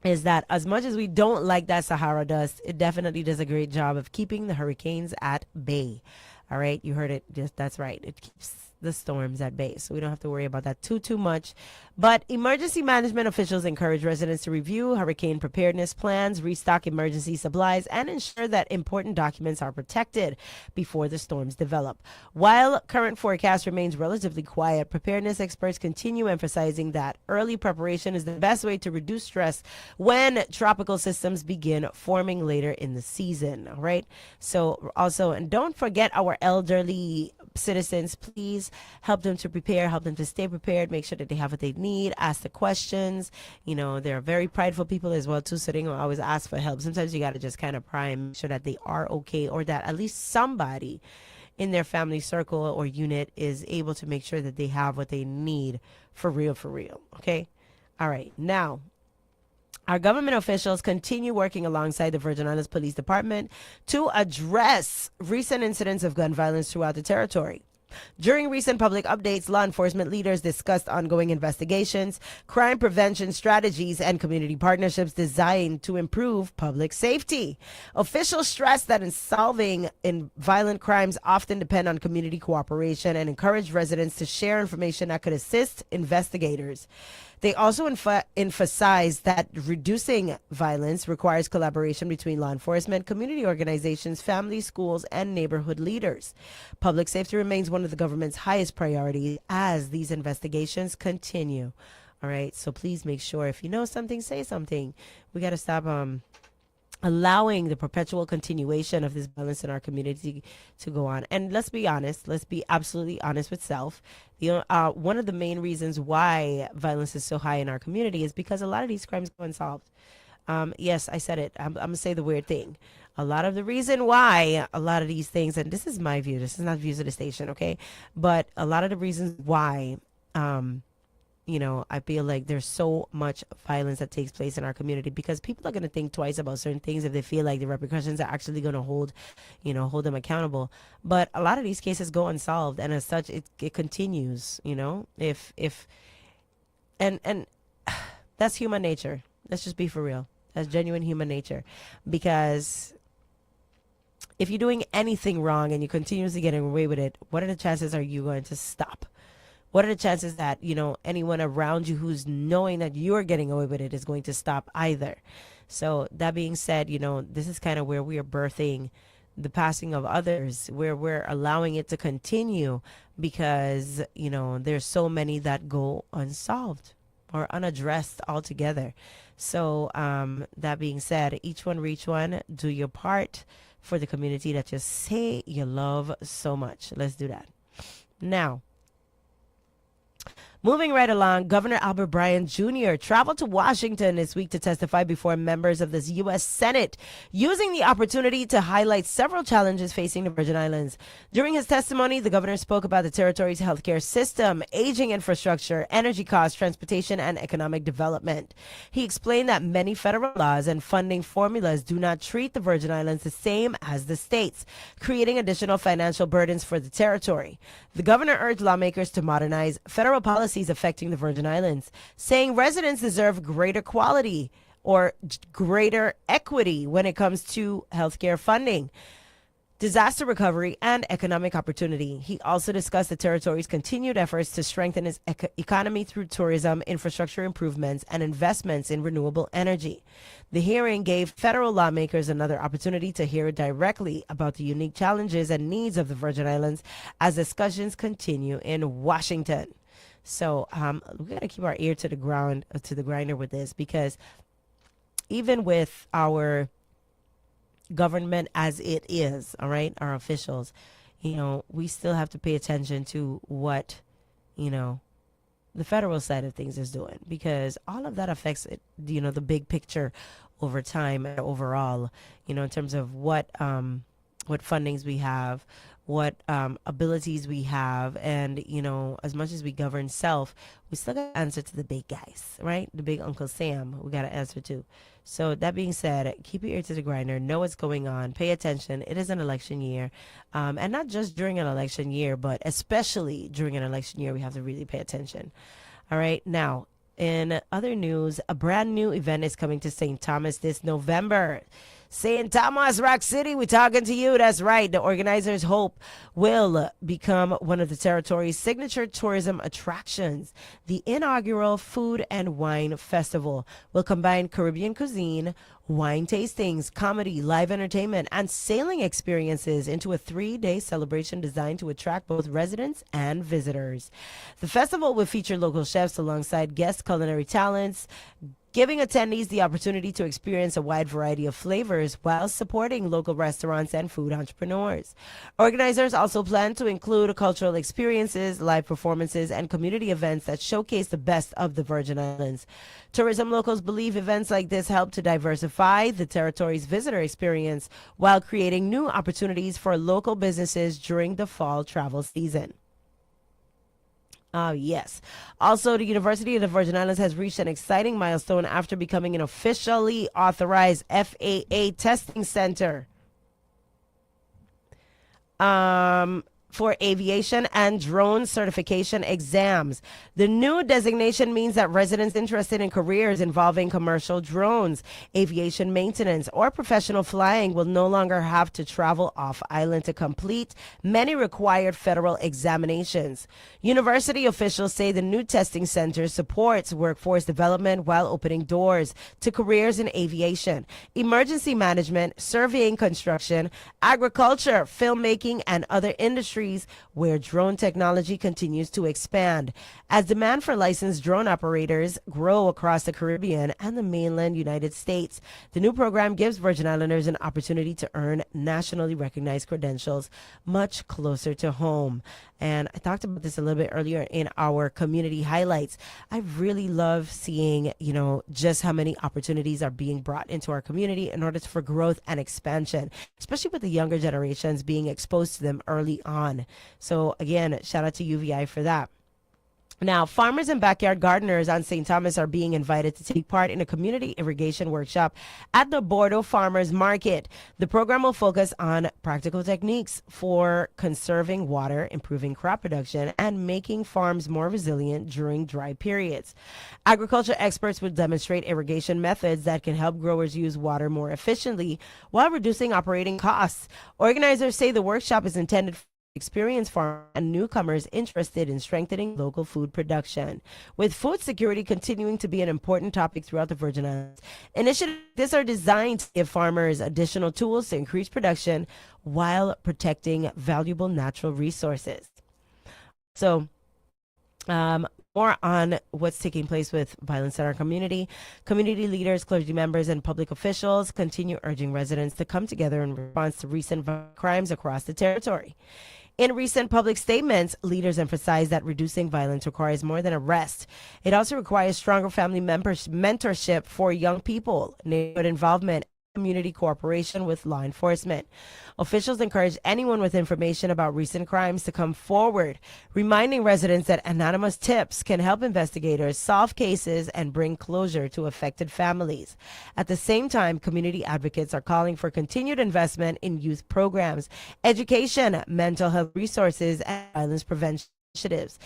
is that as much as we don't like that Sahara dust, it definitely does a great job of keeping the hurricanes at bay. All right, you heard it. Just that's right. It keeps the storms at bay, so we don't have to worry about that too much. But emergency management officials encourage residents to review hurricane preparedness plans, restock emergency supplies, and ensure that important documents are protected before the storms develop. While current forecast remains relatively quiet, preparedness experts continue emphasizing that early preparation is the best way to reduce stress when tropical systems begin forming later in the season. All right. So also, and don't forget our elderly citizens, please help them to prepare, help them to stay prepared, make sure that they have what they need, ask the questions. You know, they're very prideful people as well too, so they don't always ask for help. Sometimes you got to just kind of pry and make sure that they are okay, or that at least somebody in their family circle or unit is able to make sure that they have what they need for real, okay? All right, now our government officials continue working alongside the Virgin Islands Police Department to address recent incidents of gun violence throughout the territory. During recent public updates, law enforcement leaders discussed ongoing investigations, crime prevention strategies, and community partnerships designed to improve public safety. Officials stressed that in solving violent crimes often depend on community cooperation and encourage residents to share information that could assist investigators. They also emphasized that reducing violence requires collaboration between law enforcement, community organizations, families, schools, and neighborhood leaders. Public safety remains one of the government's highest priorities as these investigations continue. All right, so please make sure if you know something, say something. We got to stop allowing the perpetual continuation of this violence in our community to go on. And let's be honest, let's be absolutely honest with self. One of the main reasons why violence is so high in our community is because a lot of these crimes go unsolved. Yes, I said it. I'm going to say the weird thing. A lot of the reason why a lot of these things, and this is my view, this is not views of the station, okay? But a lot of the reasons why, you know, I feel like there's so much violence that takes place in our community because people are going to think twice about certain things if they feel like the repercussions are actually going to hold them accountable. But a lot of these cases go unsolved, and as such, it continues. You know, and that's human nature. Let's just be for real. That's genuine human nature, because if you're doing anything wrong and you continuously getting away with it, what are the chances are you going to stop? What are the chances that, you know, anyone around you who's knowing that you're getting away with it is going to stop either? So that being said, you know, this is kind of where we are birthing the passing of others, where we're allowing it to continue because, you know, there's so many that go unsolved or unaddressed altogether. So that being said, each one reach one, do your part for the community that you say you love so much. Let's do that. Now, moving right along, Governor Albert Bryan Jr. traveled to Washington this week to testify before members of the U.S. Senate, using the opportunity to highlight several challenges facing the Virgin Islands. During his testimony, the governor spoke about the territory's healthcare system, aging infrastructure, energy costs, transportation, and economic development. He explained that many federal laws and funding formulas do not treat the Virgin Islands the same as the states, creating additional financial burdens for the territory. The governor urged lawmakers to modernize federal policies affecting the Virgin Islands, saying residents deserve greater quality or greater equity when it comes to healthcare funding. disaster recovery, and economic opportunity. He also discussed the territory's continued efforts to strengthen its economy through tourism, infrastructure improvements, and investments in renewable energy. The hearing gave federal lawmakers another opportunity to hear directly about the unique challenges and needs of the Virgin Islands as discussions continue in Washington. So we got to keep our ear to the ground, to the grinder with this, because even with our government as it is, all right, our officials, we still have to pay attention to what, the federal side of things is doing, because all of that affects it, the big picture over time and overall, in terms of what fundings we have, what abilities we have, and as much as we govern self, we still got to answer to the big guys, right? The big Uncle Sam we got to answer to. So that being said, keep your ear to the grinder, know what's going on, pay attention. It is an election year, and not just during an election year, but especially during an election year, we have to really pay attention. All right, now in other news, a brand new event is coming to St. Thomas this November. St. Thomas, Rock City, we're talking to you. That's right. The organizers hope will become one of the territory's signature tourism attractions. The inaugural Food and Wine Festival will combine Caribbean cuisine, wine tastings, comedy, live entertainment, and sailing experiences into a 3-day celebration designed to attract both residents and visitors. The festival will feature local chefs alongside guest culinary talents, giving attendees the opportunity to experience a wide variety of flavors while supporting local restaurants and food entrepreneurs. Organizers also plan to include cultural experiences, live performances, and community events that showcase the best of the Virgin Islands. Tourism locals believe events like this help to diversify the territory's visitor experience while creating new opportunities for local businesses during the fall travel season. Yes. Also, the University of the Virgin Islands has reached an exciting milestone after becoming an officially authorized FAA testing center for aviation and drone certification exams. The new designation means that residents interested in careers involving commercial drones, aviation maintenance, or professional flying will no longer have to travel off island to complete many required federal examinations. University officials say the new testing center supports workforce development while opening doors to careers in aviation, emergency management, surveying, construction, agriculture, filmmaking, and other industries where drone technology continues to expand. As demand for licensed drone operators grow across the Caribbean and the mainland United States, the new program gives Virgin Islanders an opportunity to earn nationally recognized credentials much closer to home. And I talked about this a little bit earlier in our community highlights. I really love seeing, just how many opportunities are being brought into our community in order for growth and expansion, especially with the younger generations being exposed to them early on. So again, shout out to UVI for that. Now, farmers and backyard gardeners on St. Thomas are being invited to take part in a community irrigation workshop at the Bordeaux Farmers Market. The program will focus on practical techniques for conserving water, improving crop production, and making farms more resilient during dry periods. Agriculture experts will demonstrate irrigation methods that can help growers use water more efficiently while reducing operating costs. Organizers say the workshop is intended for experienced farmers and newcomers interested in strengthening local food production. With food security continuing to be an important topic throughout the Virgin Islands, initiatives like this are designed to give farmers additional tools to increase production while protecting valuable natural resources. So, more on what's taking place with violence in our community. Community leaders, clergy members, and public officials continue urging residents to come together in response to recent crimes across the territory. In recent public statements, leaders emphasize that reducing violence requires more than arrest. It also requires stronger family mentorship for young people, neighborhood involvement, community cooperation with law enforcement. Officials encourage anyone with information about recent crimes to come forward, reminding residents that anonymous tips can help investigators solve cases and bring closure to affected families. At the same time, community advocates are calling for continued investment in youth programs, education, mental health resources, and violence prevention. initiatives,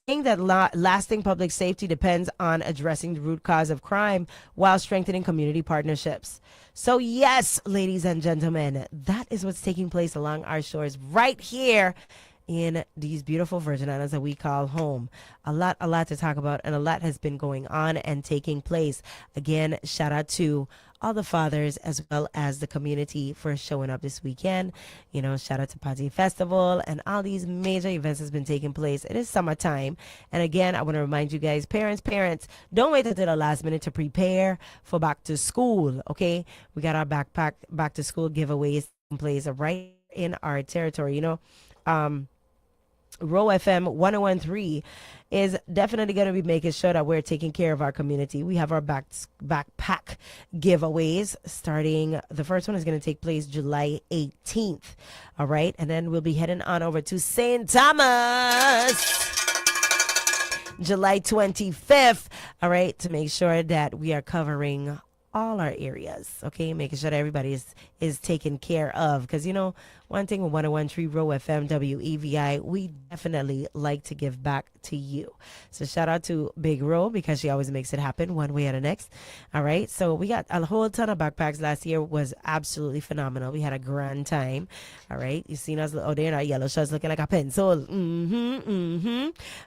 saying that lasting public safety depends on addressing the root cause of crime while strengthening community partnerships. So yes, ladies and gentlemen, that is what's taking place along our shores right here in these beautiful Virgin Islands that we call home. A lot to talk about, and a lot has been going on and taking place. Again, shout out to all the fathers as well as the community for showing up this weekend. You know, shout out to Party Festival and all these major events has been taking place. It is summertime. And again, I want to remind you guys, parents, don't wait until the last minute to prepare for back to school. Okay. We got our back to school giveaways in place right in our territory. You know, Roe FM 101.3 is definitely going to be making sure that we're taking care of our community. We have our backpack giveaways starting. The first one is going to take place July 18th. All right. And then we'll be heading on over to St. Thomas July 25th. All right. To make sure that we are covering all our areas, okay, making sure that everybody is taken care of. Because, you know, one thing with 101.3 Roe FM WEVI, we definitely like to give back to you. So shout out to Big Ro, because she always makes it happen one way or the next. All right, so we got a whole ton of backpacks. Last year was absolutely phenomenal. We had a grand time. All right, you seen us out there in our yellow shirts looking like a pencil.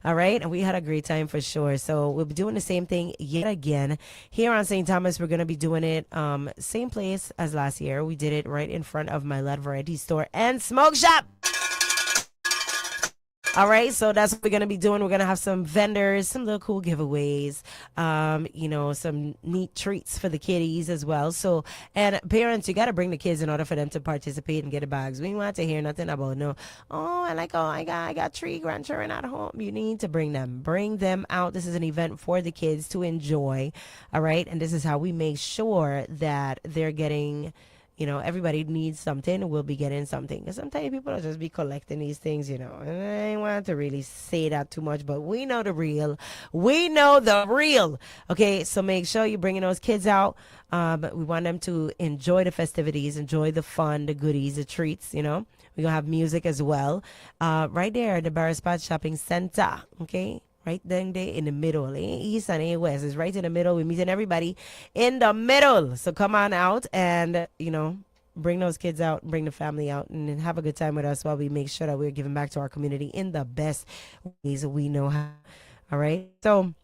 All right, and we had a great time for sure. So we'll be doing the same thing yet again here on St. Thomas. We're going to be doing it same place as last year. We did it right in front of my Lad Variety Store and Smoke Shop. All right, so that's what we're going to be doing. We're going to have some vendors, some little cool giveaways, you know, some neat treats for the kiddies as well. So, and parents, you got to bring the kids in order for them to participate and get the bags. We want to hear nothing about I got 3 grandchildren at home. You need to bring them out. This is an event for the kids to enjoy. All right, and this is how we make sure that they're getting, you know, everybody needs something. We'll be getting something. Because sometimes people will just be collecting these things, you know. And I don't want to really say that too much, but we know the real. We know the real. Okay, so make sure you're bringing those kids out. But we want them to enjoy the festivities, enjoy the fun, the goodies, the treats, you know. We're going to have music as well. Right there at the Bar Spot Shopping Center. Okay. Right then there in the middle, east and west. It's right in the middle. We're meeting everybody in the middle. So come on out and, you know, bring those kids out, bring the family out, and then have a good time with us while we make sure that we're giving back to our community in the best ways we know how. All right. So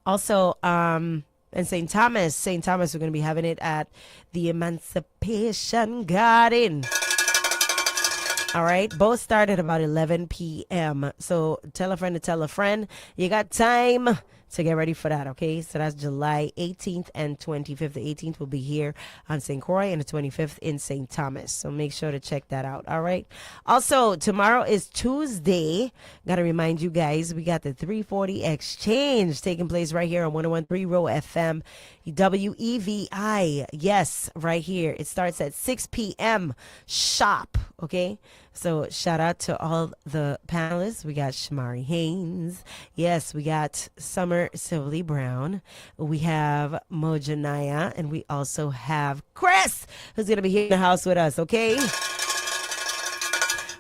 also, in St. Thomas, we're going to be having it at the Emancipation Garden. All right, both start at about 11 p.m. So tell a friend to tell a friend. You got time to get ready for that, okay? So that's July 18th and 25th. The 18th will be here on St. Croix and the 25th in St. Thomas. So make sure to check that out, all right? Also, tomorrow is Tuesday. Got to remind you guys, we got the 340 Exchange taking place right here on 101.3 Roe FM. WEVI, yes, right here. It starts at 6 p.m. Shop, okay? So shout out to all the panelists. We got Shamari Haynes. Yes, we got Summer Sylvie Brown. We have Mojanaya, and we also have Chris, who's going to be here in the house with us, okay?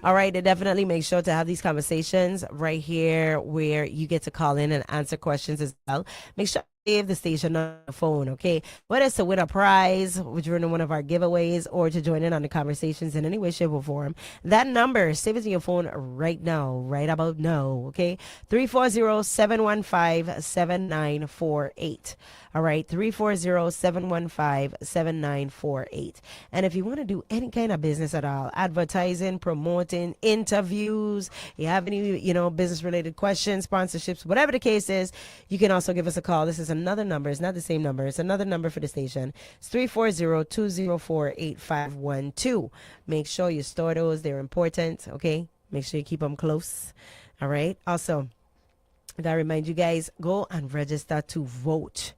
All right, and definitely make sure to have these conversations right here where you get to call in and answer questions as well. Make sure save the station on the phone, okay? Whether it's to win a prize, which we're in one of our giveaways, or to join in on the conversations in any way, shape, or form. That number, save it in your phone right now, right about now, okay? 340-715-7948. All right, 340-715-7948. And if you want to do any kind of business at all, advertising, promoting, interviews, you have any, you know, business-related questions, sponsorships, whatever the case is, you can also give us a call. This is another number. It's not the same number. It's another number for the station. It's 340-204-8512. Make sure you store those. They're important, okay? Make sure you keep them close. All right? Also, I gotta remind you guys, go and register to vote.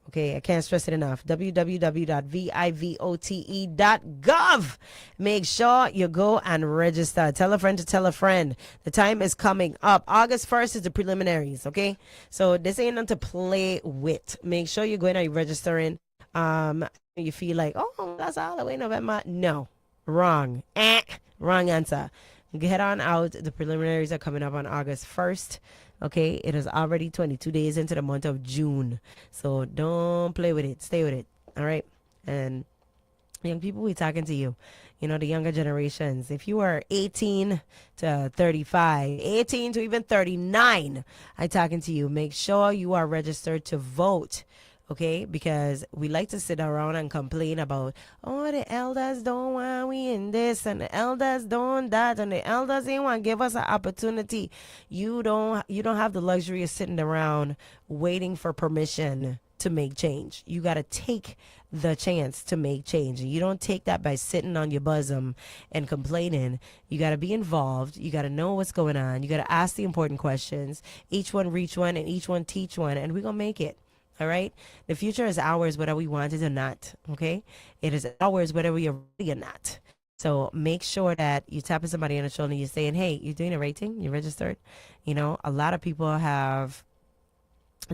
Okay, I can't stress it enough. www.vivote.gov. Make sure you go and register. Tell a friend to tell a friend. The time is coming up. August 1st is the preliminaries, okay? So this ain't nothing to play with. Make sure you go in and you're registering. You feel like, oh, that's all the way November. No, wrong. Wrong answer. Get on out. The preliminaries are coming up on August 1st. Okay, it is already 22 days into the month of June. So don't play with it. Stay with it. All right. And young people, we talking to you. You know, the younger generations. If you are 18 to 35, 18 to even 39, I talking to you. Make sure you are registered to vote. Okay, because we like to sit around and complain about, oh, the elders don't want we in this, and the elders don't that, and the elders ain't want to give us an opportunity. You don't have the luxury of sitting around waiting for permission to make change. You got to take the chance to make change. And you don't take that by sitting on your bosom and complaining. You got to be involved. You got to know what's going on. You got to ask the important questions. Each one reach one, and each one teach one, and we're going to make it. All right. The future is ours, whether we want it or not. Okay. It is ours, whether we are ready or not. So make sure that you tap somebody on the shoulder and you're saying, hey, you're doing a rating, you're registered. You know, a lot of people have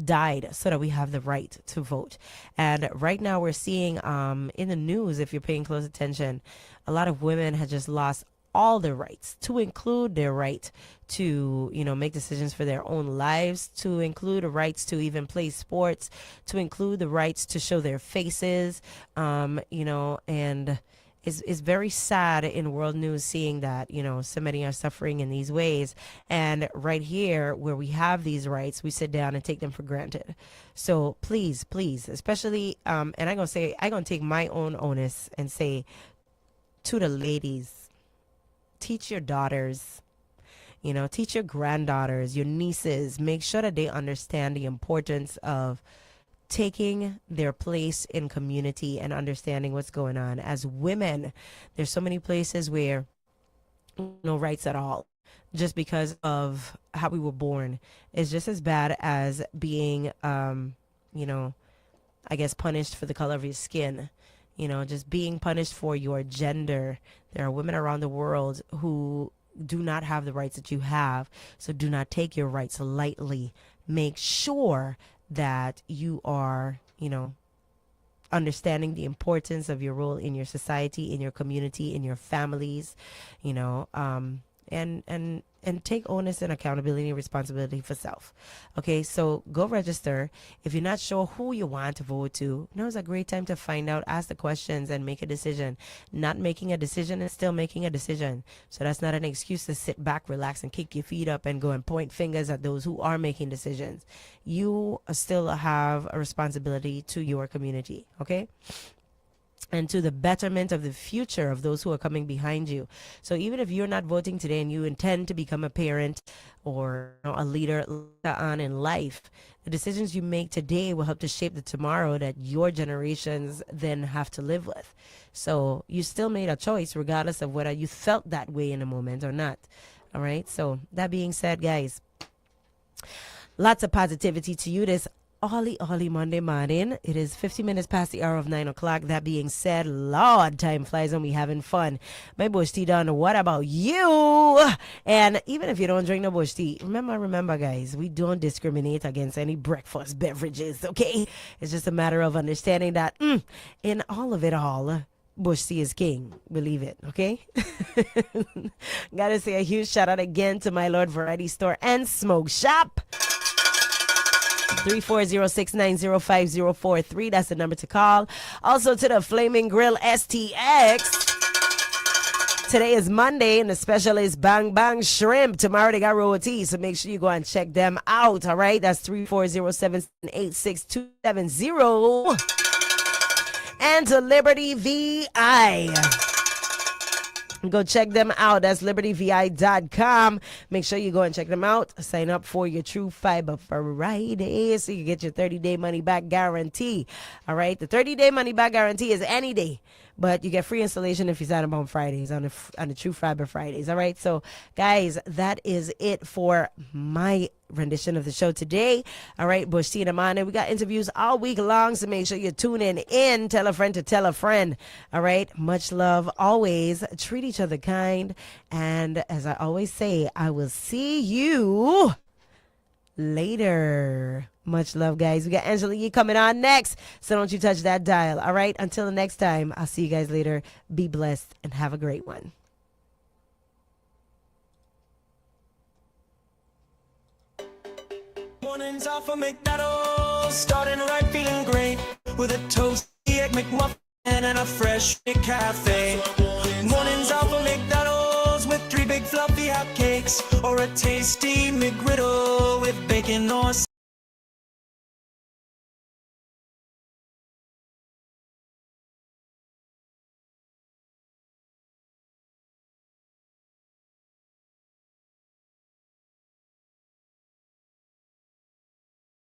died so that we have the right to vote. And right now we're seeing in the news, if you're paying close attention, a lot of women have just lost all their rights, to include their right to, you know, make decisions for their own lives, to include the rights to even play sports, to include the rights to show their faces, you know, and it's very sad in world news seeing that, you know, so many are suffering in these ways. And right here where we have these rights, we sit down and take them for granted. So please, especially, and I'm going to take my own onus and say to the ladies, teach your daughters, you know, teach your granddaughters, your nieces, make sure that they understand the importance of taking their place in community and understanding what's going on. As women, there's so many places where no rights at all, just because of how we were born. It's just as bad as being, you know, I guess punished for the color of your skin. You know, just being punished for your gender. There are women around the world who do not have the rights that you have. So do not take your rights lightly. Make sure that you are, you know, understanding the importance of your role in your society, in your community, in your families, you know, and take onus and accountability and responsibility for self. Okay, so go register. If you're not sure who you want to vote to, now's a great time to find out, ask the questions, and make a decision. Not making a decision is still making a decision. So that's not an excuse to sit back, relax, and kick your feet up and go and point fingers at those who are making decisions. You still have a responsibility to your community, okay? And to the betterment of the future of those who are coming behind you. So even if you're not voting today and you intend to become a parent or, you know, a leader later on in life, the decisions you make today will help to shape the tomorrow that your generations then have to live with. So you still made a choice regardless of whether you felt that way in a moment or not. All right. So that being said, guys, lots of positivity to you this Ollie Monday morning. It is 50 minutes past the hour of 9 o'clock. That being said, Lord, time flies when we having fun. My bush tea done. What about you? And even if you don't drink no bush tea, remember, guys, we don't discriminate against any breakfast beverages, okay? It's just a matter of understanding that in all of it all, bush tea is king. Believe it, okay? Gotta say a huge shout out again to my Lord Variety Store and Smoke Shop. 340-690-5043. That's the number to call. Also to the Flaming Grill STX. Today is Monday and the special is Bang Bang Shrimp. Tomorrow they got roti, so make sure you go and check them out. All right, that's 340-786-270. And to Liberty VI. Go check them out. That's libertyvi.com. Make sure you go and check them out. Sign up for your True Fiber Friday so you can get your 30-day money-back guarantee. All right? The 30-day money-back guarantee is any day, but you get free installation if you sign up on Fridays, on the True Fiber Fridays. All right? So, guys, that is it for my rendition of the show today. All right, Bush Tea in the morning. We got interviews all week long, so make sure you tune in. Tell a friend to tell a friend. All right, much love always. Treat each other kind, and as I always say, I will see you later. Much love, guys. We got Angela Yee coming on next, so don't you touch that dial. All right, until the next time, I'll see you guys later. Be blessed and have a great one. Mornings off of McDonald's, starting right, feeling great, with a toasty egg McMuffin and a fresh cafe. Mornings off of McDonald's with 3 big fluffy hot cakes, or a tasty McGriddle with bacon or